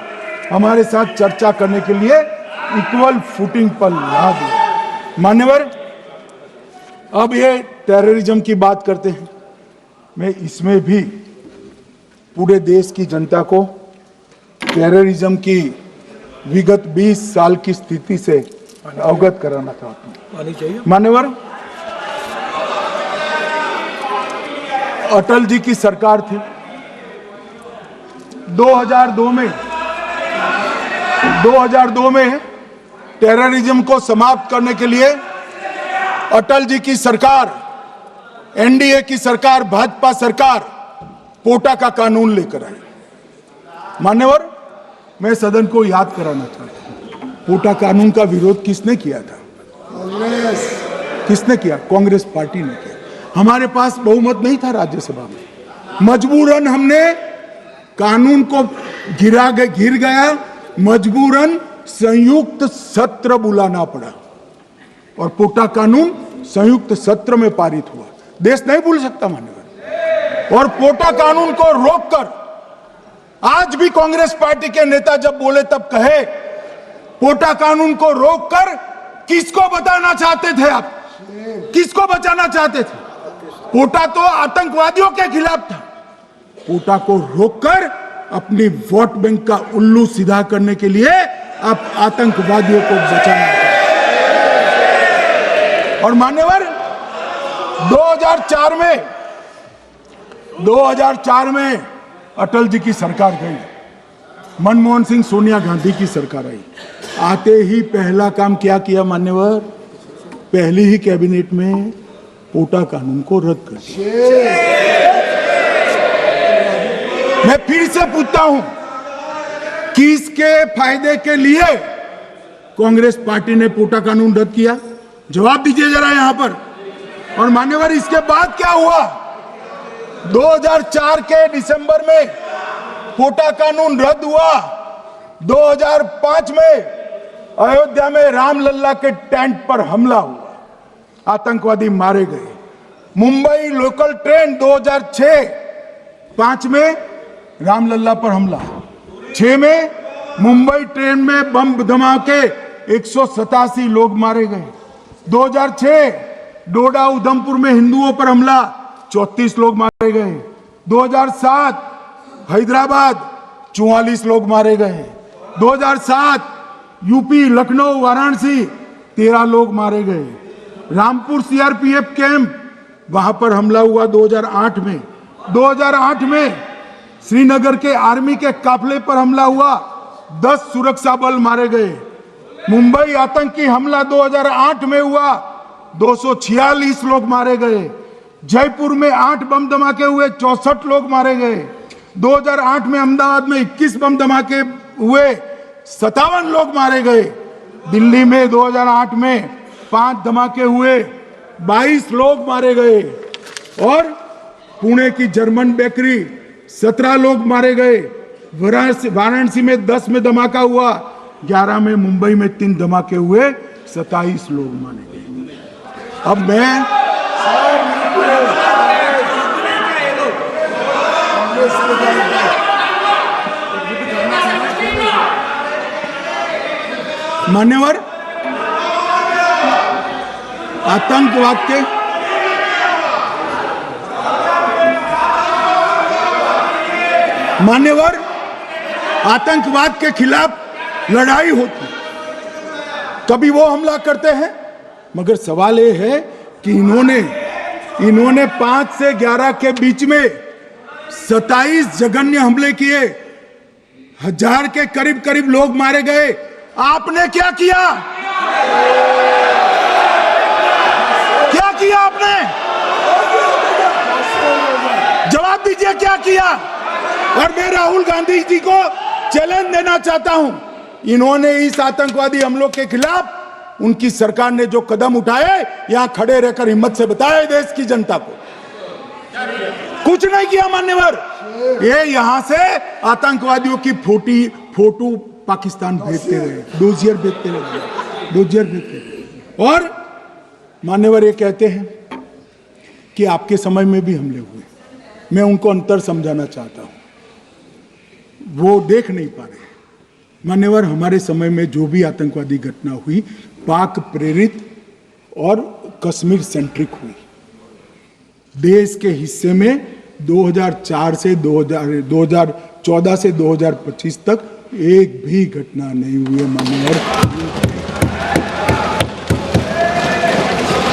हमारे साथ चर्चा करने के लिए इक्वल फुटिंग पर ला दिया। मान्यवर, अब ये टेररिज्म की बात करते हैं। मैं इसमें भी पूरे देश की जनता को टेररिज्म की विगत 20 साल की स्थिति से अवगत कराना चाहता हूं। मान्यवर, अटल जी की सरकार थी। 2002 में टेररिज्म को समाप्त करने के लिए अटल जी की सरकार, एनडीए की सरकार, भाजपा सरकार पोटा का कानून लेकर आई। मान्यवर, मैं सदन को याद कराना चाहता हूं, पोटा कानून का विरोध किसने किया था? किसने किया? कांग्रेस पार्टी ने किया। हमारे पास बहुमत नहीं था राज्यसभा में। मजबूरन हमने कानून को गिर गया, मजबूरन संयुक्त सत्र बुलाना पड़ा और पोटा कानून संयुक्त सत्र में पारित हुआ। देश नहीं भूल सकता मान्यवर। और पोटा कानून को रोककर आज भी कांग्रेस पार्टी के नेता जब बोले तब कहे, पोटा कानून को रोककर किसको बताना चाहते थे आप? किसको बचाना चाहते थे? पोटा तो आतंकवादियों के खिलाफ था। पोटा को रोककर अपनी वोट बैंक का उल्लू सीधा करने के लिए आप आतंकवादियों को बचाना चाहते। और मान्यवर, 2004 में अटल जी की सरकार गई, मनमोहन सिंह, सोनिया गांधी की सरकार आई। आते ही पहला काम क्या किया मान्यवर? पहली ही कैबिनेट में पोटा कानून को रद्द कर दिया। मैं फिर से पूछता हूं, किसके फायदे के लिए कांग्रेस पार्टी ने पोटा कानून रद्द किया? जवाब दीजिए जरा यहां पर। और मान्यवर, इसके बाद क्या हुआ? 2004 के दिसंबर में पोटा कानून रद्द हुआ। 2005 में अयोध्या में रामलल्ला के टेंट पर हमला हुआ, आतंकवादी मारे गए। मुंबई लोकल ट्रेन 2005 में रामलल्ला पर हमला, 6 में मुंबई ट्रेन में बम धमाके 187 लोग मारे गए। 2006 डोडा उधमपुर में हिंदुओं पर हमला, 34 लोग मारे गए। 2007 हैदराबाद 44 लोग मारे गए। 2007 यूपी लखनऊ वाराणसी 13 लोग मारे गए। रामपुर सीआरपीएफ कैंप, वहां पर हमला हुआ 2008 में। 2008 में श्रीनगर के आर्मी के काफिले पर हमला हुआ, 10 सुरक्षा बल मारे गए। मुंबई आतंकी हमला 2008 में हुआ, 246 लोग मारे गए। जयपुर में 8 बम धमाके हुए, 64 लोग मारे गए। 2008 में अहमदाबाद में 21 बम धमाके हुए, 57 लोग मारे गए। दिल्ली में 2008 में 5 धमाके हुए, 22 लोग मारे गए। और पुणे की जर्मन बेकरी 17 लोग मारे गए। वाराणसी में 10 में धमाका हुआ, 11 में मुंबई में 3 धमाके हुए, 27 लोग मारे गए। अब मैं मान्यवर, आतंकवाद के मान्यवर आतंकवाद के खिलाफ लड़ाई होती, कभी वो हमला करते हैं, मगर सवाल ये है कि इन्होंने 5 से 11 के बीच में 27 जघन्य हमले किए, 1000 के करीब करीब लोग मारे गए। आपने क्या किया? क्या किया आपने? जवाब दीजिए, क्या किया? और मैं राहुल गांधी जी को चैलेंज देना चाहता हूं, इन्होंने इस आतंकवादी हमलों के खिलाफ उनकी सरकार ने जो कदम उठाए, यहां खड़े रहकर हिम्मत से बताए देश की जनता को, कुछ नहीं किया मान्यवर। ये यहां से आतंकवादियों की फोटो पाकिस्तान भेजते रहे, डोजियर भेजते रहे। और मान्यवर ये कहते हैं कि आपके समय में भी हमले हुए। मैं उनको अंतर समझाना चाहता हूं, वो देख नहीं पा रहे। मान्यवर, हमारे समय में जो भी आतंकवादी घटना हुई, पाक प्रेरित और कश्मीर सेंट्रिक हुई। देश के हिस्से में 2004 से 2014 से 2025 तक एक भी घटना नहीं हुई है मान्यवर।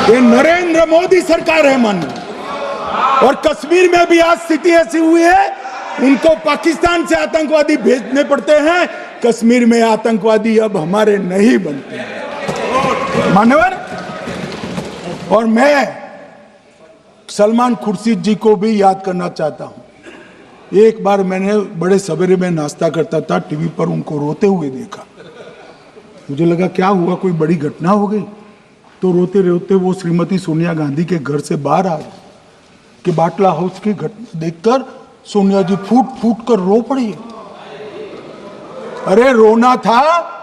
ये नरेंद्र मोदी सरकार है मान्यवर। और कश्मीर में भी आज स्थिति ऐसी हुई है, उनको पाकिस्तान से आतंकवादी भेजने पड़ते हैं। कश्मीर में आतंकवादी अब हमारे नहीं बनते हैं मान्यवर। और मैं सलमान खुर्शीद जी को भी याद करना चाहता हूं। एक बार मैंने बड़े सवेरे में नाश्ता करता था, टीवी पर उनको रोते हुए देखा। मुझे लगा क्या हुआ, कोई बड़ी घटना हो गई। तो रोते रोते वो श्रीमती सोनिया गांधी के घर से बाहर आ गए कि बाटला हाउस की घटना देखकर सोनिया जी फूट फूट कर रो पड़ी। अरे रोना था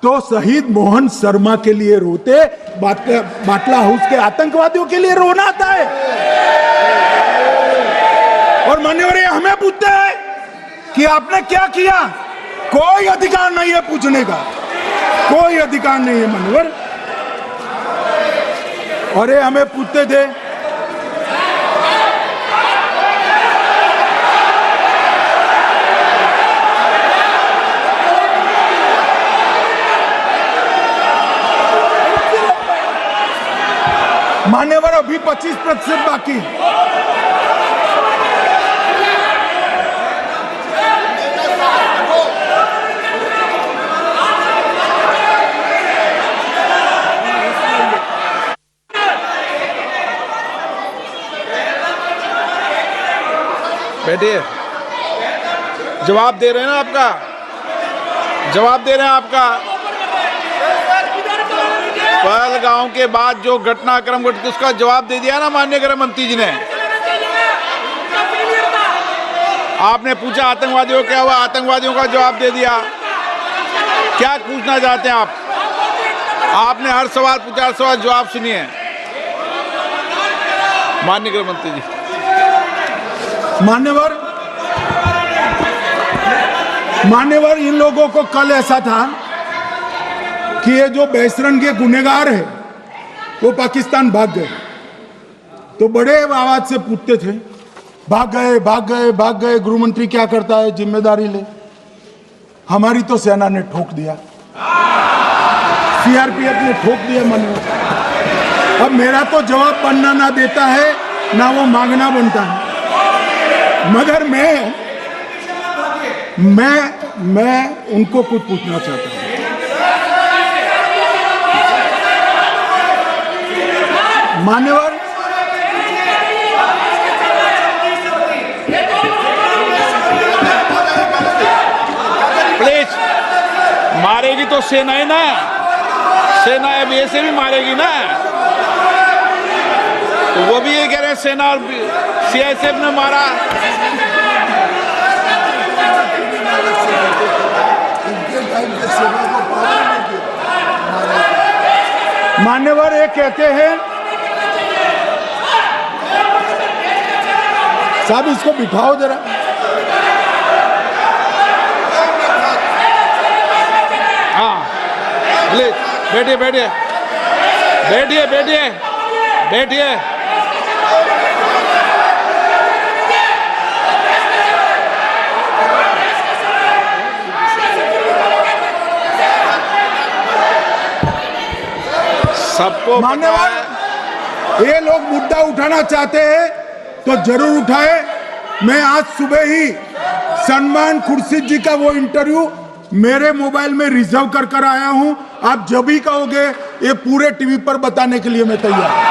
तो शहीद मोहन शर्मा के लिए रोते, बाटला हाउस के आतंकवादियों के लिए रोना आता है। और मान्यवर हमें पूछते हैं कि आपने क्या किया। कोई अधिकार नहीं है पूछने का, कोई अधिकार नहीं है मान्यवर। और ये हमें पूछते थे मान्यवर, अभी 25% बाकी। बैठिए, जवाब दे रहे हैं ना आपका, जवाब दे रहे हैं आपका। पहलगांव के बाद जो घटनाक्रम घटित उसका जवाब दे दिया ना माननीय गृह मंत्री जी ने। आपने पूछा आतंकवादियों क्या हुआ, आतंकवादियों का जवाब दे दिया। क्या पूछना चाहते हैं आप? आपने हर सवाल पूछा, हर सवाल जवाब सुनिए माननीय गृह मंत्री जी। मान्यवर, इन लोगों को कल ऐसा था कि ये जो बेसरन के गुनहगार है वो पाकिस्तान भाग गए। तो बड़े आवाज से पूछते थे, भाग गए भाग गए भाग गए, गृह मंत्री क्या करता है, जिम्मेदारी ले। हमारी तो सेना ने ठोक दिया, सीआरपीएफ ने ठोक दिया मान्यवर। अब मेरा तो जवाब बनना ना देता है ना वो मांगना बनता है, मगर मैं उनको कुछ पूछना चाहता हूं। मान्यवर प्लीज, मारेगी तो सेना है ना, सेना अब ऐसे भी मारेगी ना, तो वो भी ये कह रहे हैं सेना और सीआईएसएफ ने मारा। मान्यवर ये कहते हैं, साहब इसको बिठाओ जरा। हाँ प्लीज बैठिए बैठिए बैठिए बैठिए बैठिए। सबको मान्यवर ये लोग मुद्दा उठाना चाहते हैं तो जरूर उठाए। मैं आज सुबह ही सलमान खुर्शीद जी का वो इंटरव्यू मेरे मोबाइल में रिजर्व कर आया हूं। आप जब भी कहोगे ये पूरे टीवी पर बताने के लिए मैं तैयार हूं।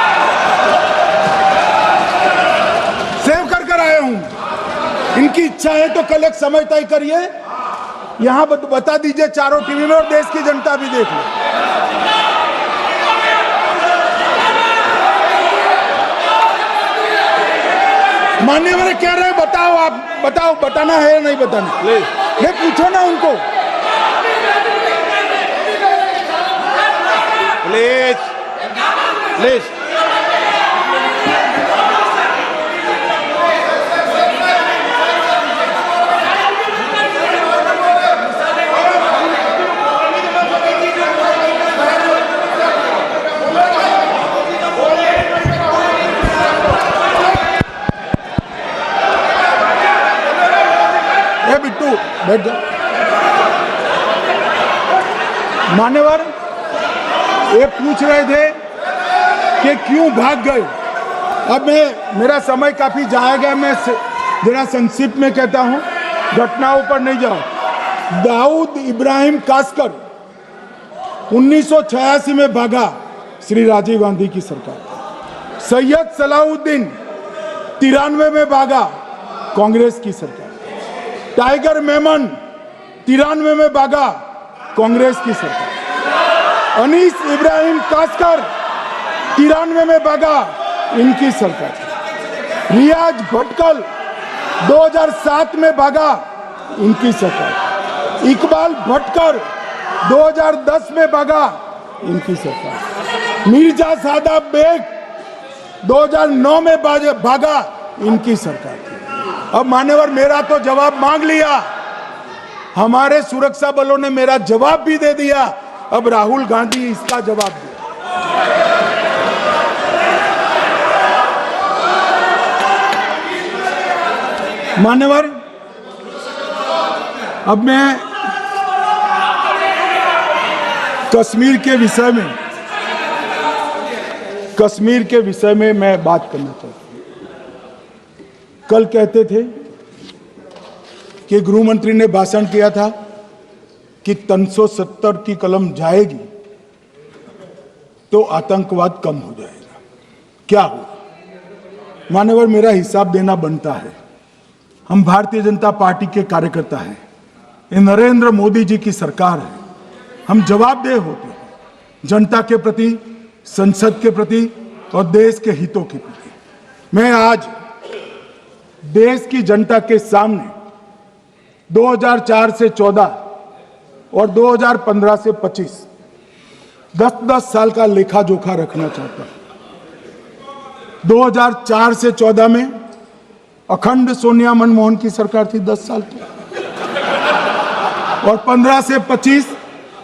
सेव कर आया हूं। इनकी इच्छा है तो कल एक समय तय करिए, यहां बता दीजिए चारों टीवी में, और देश की जनता भी देख ले। मान्यवर कह रहे हैं बताओ, आप बताओ, बताना है या नहीं बताना? नहीं, पूछो ना उनको। प्लीज प्लीज बिट्टू बैठ जा। मान्यवर ये पूछ रहे थे कि क्यों भाग गए। अब मेरा समय काफी जाएगा, मैं जरा संक्षिप्त में कहता हूं, घटनाओं पर नहीं जाऊं। दाऊद इब्राहिम कासकर 1986 में भागा, श्री राजीव गांधी की सरकार। सैयद सलाउद्दीन 93 में भागा, कांग्रेस की सरकार। टाइगर मेमन 93 में भागा, कांग्रेस की सरकार। अनीस इब्राहिम कासकर 93 में भागा, इनकी सरकार। रियाज भटकल 2007 में भागा, इनकी सरकार। इकबाल भटकर 2010 में भागा, इनकी सरकार। मिर्जा सादाब बेग 2009 में भागा, इनकी सरकार। अब मान्यवर मेरा तो जवाब मांग लिया, हमारे सुरक्षा बलों ने मेरा जवाब भी दे दिया, अब राहुल गांधी इसका जवाब दे। मान्यवर अब मैं कश्मीर के विषय में मैं बात करना चाहता हूं। कल कहते थे कि गृह मंत्री ने भाषण किया था कि 370 की कलम जाएगी तो आतंकवाद कम हो जाएगा। क्या हुआ? मान्यवर मेरा हिसाब देना बनता है। हम भारतीय जनता पार्टी के कार्यकर्ता हैं, ये नरेंद्र मोदी जी की सरकार है, हम जवाबदेह होते हैं जनता के प्रति, संसद के प्रति और देश के हितों के प्रति। मैं आज देश की जनता के सामने 2004 से 14 और 2015 से 25 10-10 साल का लेखा जोखा रखना चाहता हूं। 2004 से 14 में अखंड सोनिया मनमोहन की सरकार थी 10 साल की, और 15 से 25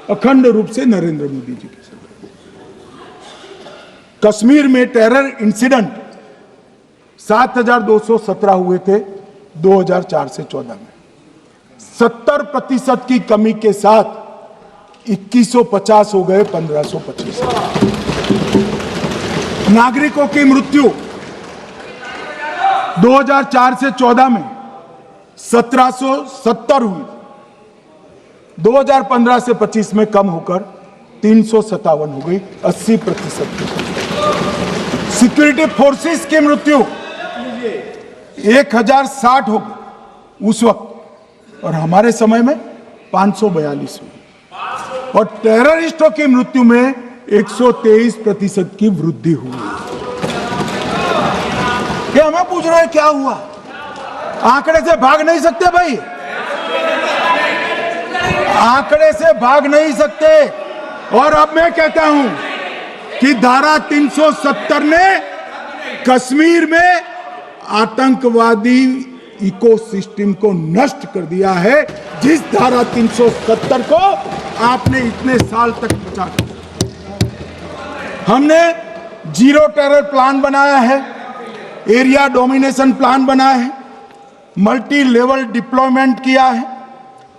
अखंड रूप से नरेंद्र मोदी जी की सरकार। कश्मीर में टेरर इंसिडेंट 7,217 हुए थे 2004 से 14 में। 70% की कमी के साथ 2150 हो गए 1525। नागरिकों की मृत्यु 2004 से 14 में 1770 हुई, 2015 से 25 में कम होकर 357 हो गई, 80%। सिक्योरिटी फोर्सेस की मृत्यु 1060 हो गई उस वक्त, और हमारे समय में 542 हुई, और टेररिस्टों की मृत्यु में 123% की वृद्धि हुई। ये हमें पूछ रहे हैं क्या हुआ? आंकड़े से भाग नहीं सकते भाई, आंकड़े से भाग नहीं सकते। और अब मैं कहता हूं कि धारा 370 ने कश्मीर में आतंकवादी इकोसिस्टम को नष्ट कर दिया है, जिस धारा 370 को आपने इतने साल तक बचा कर। हमने जीरो टेरर प्लान बनाया है, एरिया डोमिनेशन प्लान बनाया है, मल्टी लेवल डिप्लॉयमेंट किया है,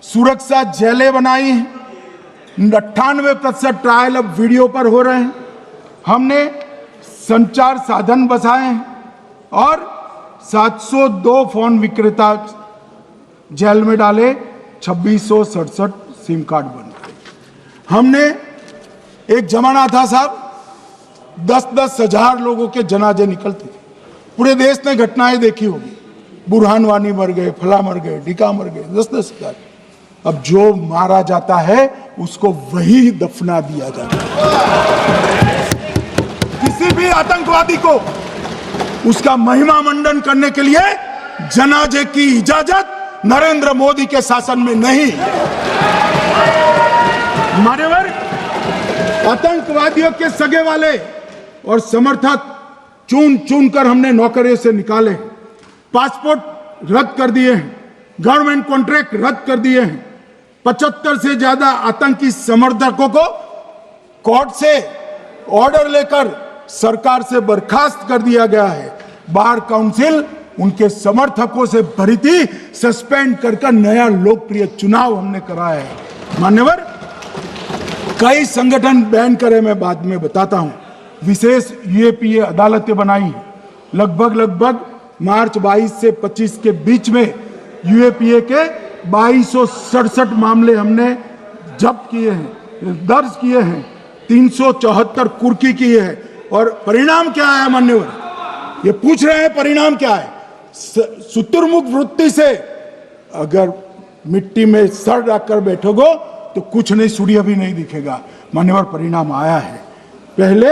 सुरक्षा जेलें बनाई हैं, 98% ट्रायल अब वीडियो पर हो रहे हैं, हमने संचार साधन बसाए हैं, और 702 फोन विक्रेता जेल में डाले, 2667 सिम कार्ड बन गए। हमने, एक जमाना था साहब 10-10 हजार लोगों के जनाजे निकलते थे, पूरे देश ने घटनाएं देखी होगी, बुरहान वानी मर गए, फला मर गए, ढिका मर गए, 10-10 हजार। अब जो मारा जाता है उसको वही दफना दिया जाता है। किसी भी आतंकवादी को उसका महिमा मंडन करने के लिए जनाजे की इजाजत नरेंद्र मोदी के शासन में नहीं। मान्यवर, आतंकवादियों के सगे वाले और समर्थक चुन चुन कर हमने नौकरियों से निकाले, पासपोर्ट रद्द कर दिए हैं, गवर्नमेंट कॉन्ट्रैक्ट रद्द कर दिए हैं, 75 से ज्यादा आतंकी समर्थकों को कोर्ट से ऑर्डर लेकर सरकार से बर्खास्त कर दिया गया है। बार काउंसिल उनके समर्थकों से भरी थी, सस्पेंड कर नया लोकप्रिय चुनाव हमने कराया है। मान्यवर, कई संगठन बैन करे, मैं बाद में बताता हूं। विशेष यूएपीए अदालतें बनाई, लगभग मार्च 22 से 25 के बीच में यूएपीए के 2267 मामले हमने जब्त किए हैं, दर्ज किए हैं, 374 कुर्की किए हैं। और परिणाम क्या है मान्यवर? ये पूछ रहे हैं परिणाम क्या है? शुतुरमुख वृत्ति से अगर मिट्टी में सर रखकर बैठोगे तो कुछ नहीं, सूर्य भी नहीं दिखेगा। मान्यवर, परिणाम आया है। पहले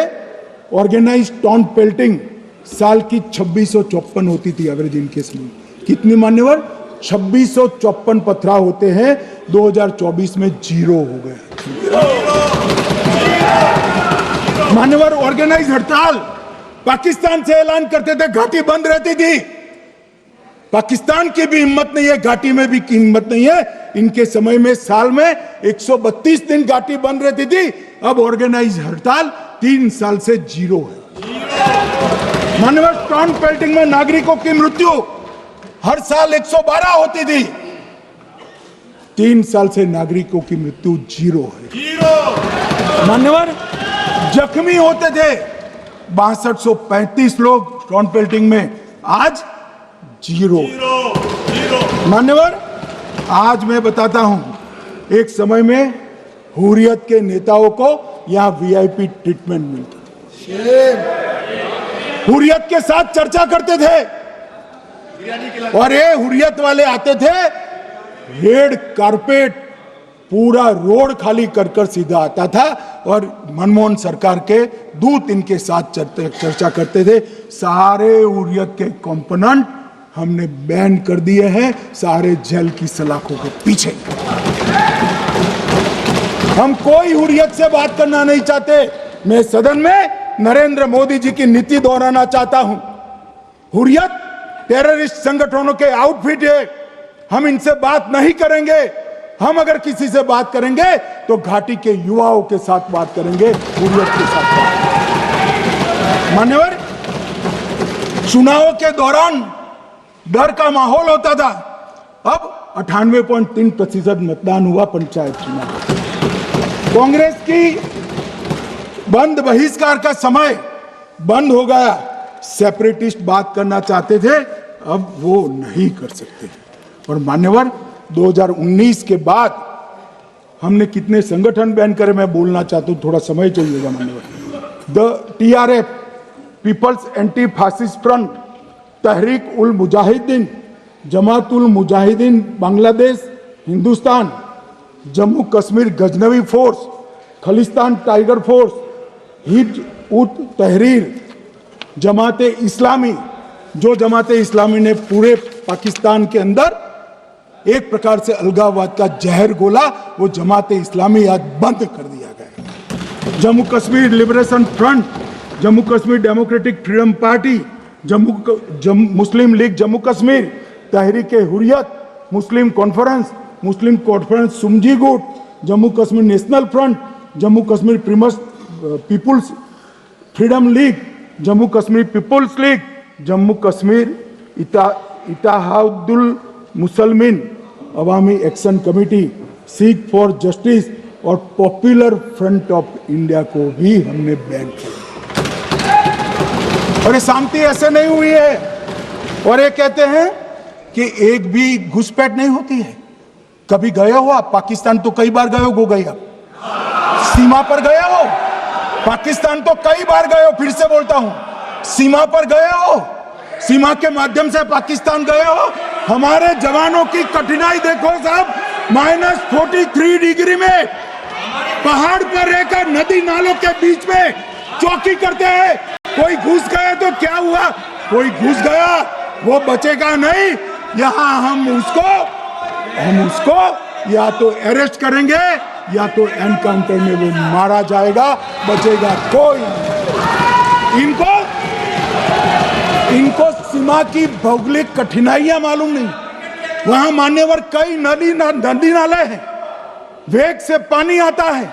ऑर्गेनाइज्ड टाउन पेल्टिंग साल की 2654 होती थी एवरेज इनकेस में। कितनी मान्यवर? 2654 पथराव होते हैं, 2024 में 0 हो गए। मान्यवर, ऑर्गेनाइज हड़ताल पाकिस्तान से ऐलान करते थे, घाटी बंद रहती थी। पाकिस्तान की भी हिम्मत नहीं है, घाटी में भी हिम्मत नहीं है। इनके समय में साल में 132 दिन घाटी बंद रहती थी, अब ऑर्गेनाइज हड़ताल 3 साल से 0 है। मान्यवर, टाउन पेल्टिंग में नागरिकों की मृत्यु हर साल 112 होती थी, 3 साल से नागरिकों की मृत्यु 0 है। मान्यवर, जख्मी होते थे 6235 लोग टाउन पेल्टिंग में, आज 0। मान्यवर, आज मैं बताता हूं, एक समय में हुर्रियत के नेताओं को यहां वीआईपी ट्रीटमेंट मिलता था, हुर्रियत के साथ चर्चा करते थे, और ये हुर्रियत वाले आते थे, रेड कारपेट पूरा रोड खाली कर सीधा आता था, और मनमोहन सरकार के दूत इनके साथ चर्चा करते थे। सारे हुर्रियत के कंपोनेंट हमने बैन कर दिए हैं, सारे जेल की सलाखों के पीछे। हम कोई हुर्रियत से बात करना नहीं चाहते। मैं सदन में नरेंद्र मोदी जी की नीति दोहराना चाहता हूं। हुर्रियत टेररिस्ट संगठनों के आउटफिट है, हम इनसे बात नहीं करेंगे। हम अगर किसी से बात करेंगे तो घाटी के युवाओं के साथ बात करेंगे, हुर्रियत के साथ बात। मान्यवर, चुनाव के दौरान डर का माहौल होता था, अब 98.3% मतदान हुआ पंचायत चुनाव। कांग्रेस की बंद बहिष्कार का समय बंद हो गया। सेपरेटिस्ट बात करना चाहते थे, अब वो नहीं कर सकते। और मान्यवर, 2019 के बाद हमने कितने संगठन बैन करे, मैं बोलना चाहता हूं, थोड़ा समय चाहिएगा मान्यवर। The TRF, people's anti fascist front, Tehreek ul Mujahideen, Jamaat ul Mujahideen Bangladesh Hindustan, Jammu Kashmir Ghaznavi force, Khalistan tiger force, Hizb ut Tahrir, Jamaat Islami, जो जमात इस्लामी ने पूरे पाकिस्तान के अंदर एक प्रकार से अलगाववाद का जहर घोला, वो जमात इस्लामी आज बंद कर दिया गया। Jammu Kashmir liberation front, Jammu Kashmir democratic freedom party, Muslim league Jammu Kashmir, Tehreek Hurriyat, Muslim conference सुमजी गुट, Jammu Kashmir national front, Jammu Kashmir people's freedom league, Jammu Kashmir people's league, Jammu Kashmir Ittehadul Muslimeen Awami action committee, Sikh for justice और पॉपुलर फ्रंट ऑफ इंडिया को भी हमने बैन किया। और ये शांति ऐसे नहीं हुई है। और ये कहते हैं कि एक भी घुसपैठ नहीं होती है। कभी गए हो आप पाकिस्तान? तो कई बार गए हो गए आप सीमा पर गए हो? पाकिस्तान तो कई बार गए हो, फिर से बोलता हूं, सीमा पर गए हो, सीमा के माध्यम से पाकिस्तान गए हो। हमारे जवानों की कठिनाई देखो साहब, -43 डिग्री में पहाड़ पर रहकर नदी नालों के बीच में चौकी करते हैं। कोई घुस गया तो क्या हुआ? कोई घुस गया वो बचेगा नहीं। यहां हम उसको या तो अरेस्ट करेंगे या तो एनकाउंटर में वो मारा जाएगा, बचेगा कोई नहीं। इनको सीमा की भौगोलिक कठिनाइयां मालूम नहीं। वहां मान्यवर कई नदी नाले हैं, वेग से पानी आता है,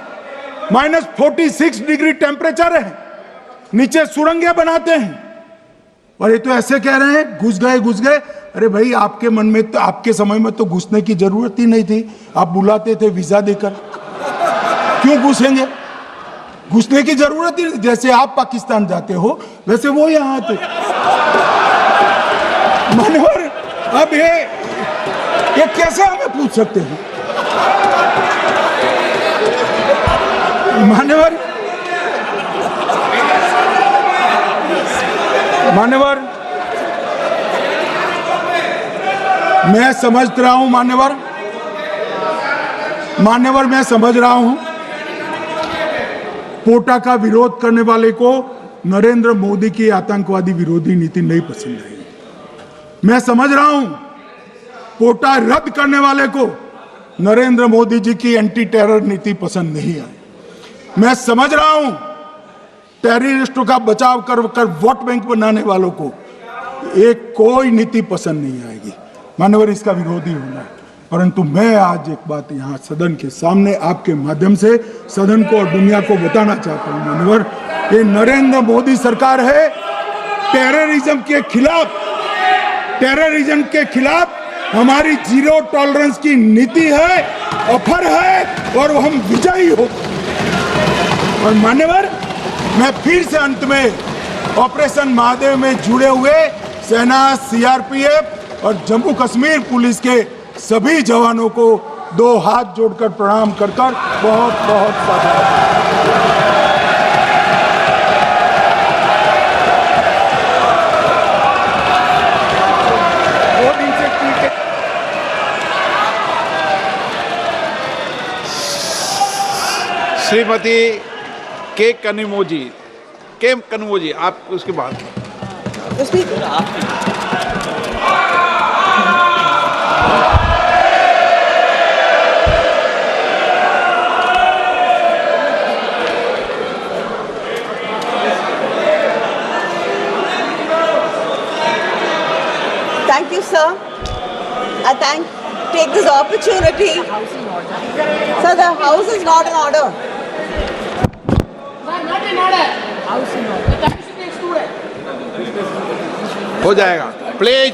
-46 डिग्री टेम्परेचर है, नीचे सुरंगें बनाते हैं। और ये तो ऐसे कह रहे हैं घुस गए। अरे भाई, आपके मन में तो, आपके समय में तो घुसने की जरूरत ही नहीं थी। आप बुलाते थे वीजा देकर, क्यों घुसेंगे? घुसने की जरूरत ही, जैसे आप पाकिस्तान जाते हो वैसे वो यहां आते। मान्यवर, अब ये कैसे हमें पूछ सकते हैं? मान्यवर, मैं समझ रहा हूं मान्यवर, मैं समझ रहा हूं पोटा का विरोध करने वाले को नरेंद्र मोदी की आतंकवादी विरोधी नीति नहीं पसंद आई। मैं समझ रहा हूं पोटा रद्द करने वाले को नरेंद्र मोदी जी की एंटी टेरर नीति पसंद नहीं आई। मैं समझ रहा हूं टेररिस्टों का बचाव कर वोट बैंक बनाने वालों को एक कोई नीति पसंद नहीं आएगी। मानवर, इसका विरोधी होना है। परंतु मैं आज एक बात यहाँ सदन के सामने आपके माध्यम से सदन को और दुनिया को बताना चाहता हूँ। मानवर, ये नरेंद्र मोदी सरकार है टेररिज्म के खिलाफ हमारी जीरो टॉलरेंस की नीति है, ऑफर है और हम विजयी हो। और मान्यवर, मैं फिर से अंत में ऑपरेशन महादेव में जुड़े हुए सेना, सीआरपीएफ और जम्मू कश्मीर पुलिस के सभी जवानों को 2 हाथ जोड़कर प्रणाम कर बहुत साधुवाद। श्रीमती के कनिमोझी, आप उसके बाद Thank you, sir. I take this opportunity. Sir, the house is not in order. Not in order. House in order. The time should be excluded. हो जाएगा। प्लीज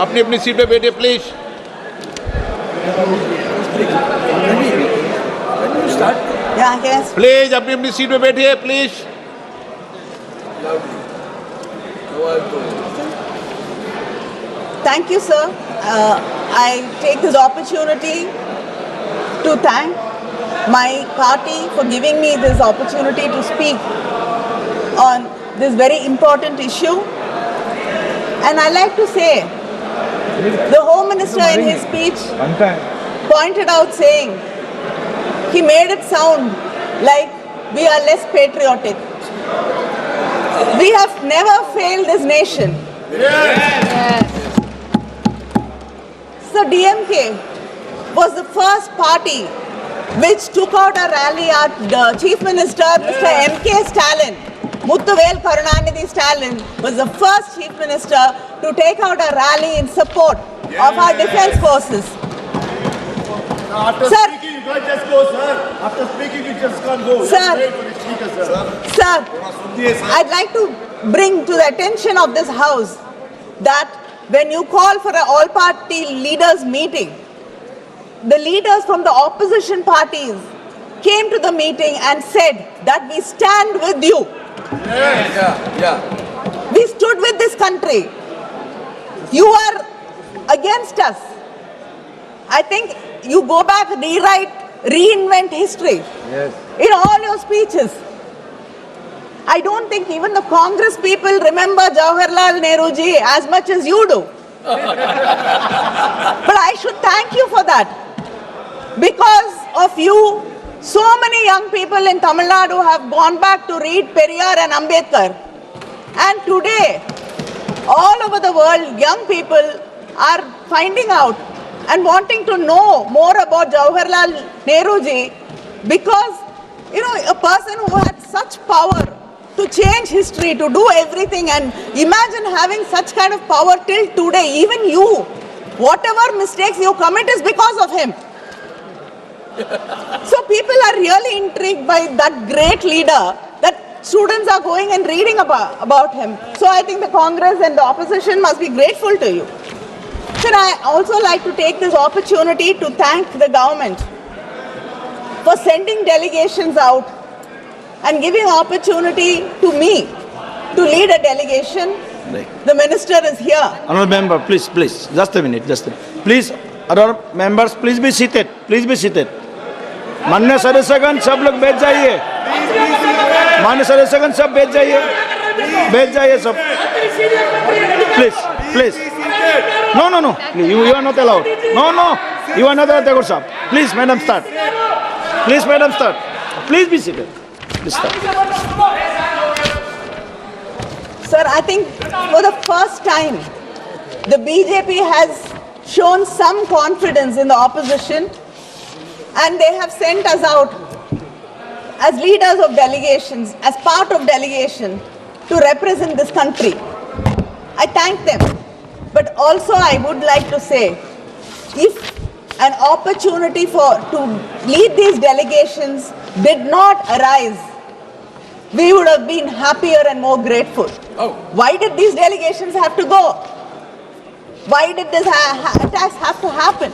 अपनी अपनी सीट पे बैठिए प्लीज। Yeah, yes. प्लीज अपनी अपनी seat पे बैठिए please. Thank you, sir. I take this opportunity to thank my party for giving me this opportunity to speak on this very important issue. And I like to say, the Home Minister in his speech pointed out saying, he made it sound like we are less patriotic. We have never failed this nation. So DMK was the first party which took out a rally at the Chief Minister, Mr. M.K. Stalin. Muthuvel Karunanidhi Stalin was the first Chief Minister to take out a rally in support of our defense forces. After Sir. speaking, you can't just go, sir. After speaking, you just can't go. Sir. Just wait for the speaker, sir. Sir, I'd like to bring to the attention of this House that when you call for an all-party leaders meeting, the leaders from the opposition parties came to the meeting and said that we stand with you. We stood with this country. You are against us. I think you go back, reinvent history in all your speeches. I don't think even the Congress people remember Jawaharlal Nehru ji as much as you do. But I should thank you for that. Because of you, so many young people in Tamil Nadu have gone back to read Periyar and Ambedkar. And today, all over the world, young people are finding out and wanting to know more about Jawaharlal Nehru ji, because, you know, a person who had such power to change history, to do everything, and imagine having such kind of power till today. Even you, whatever mistakes you commit is because of him. So people are really intrigued by that great leader, that students are going and reading about him. So I think the Congress and the opposition must be grateful to you. Sir, I also like to take this opportunity to thank the government for sending delegations out and giving opportunity to me to lead a delegation. The minister is here. Honourable member, please, just a minute. Please, other members, please be seated. मान्य सदस्यगण सब लोग बैठ जाइए. मान्य सदस्यगण सब बैठ जाइए सब. Please. No. You are not allowed. No. You are not allowed, Tagore sahab. Please, madam, start. Please be seated. Please start. Sir, I think for the first time, the BJP has shown some confidence in the opposition, and they have sent us out as leaders of delegations, as part of delegation, to represent this country. I thank them. But also I would like to say, if an opportunity to lead these delegations did not arise, we would have been happier and more grateful. Why did these delegations have to go? Why did this attacks have to happen?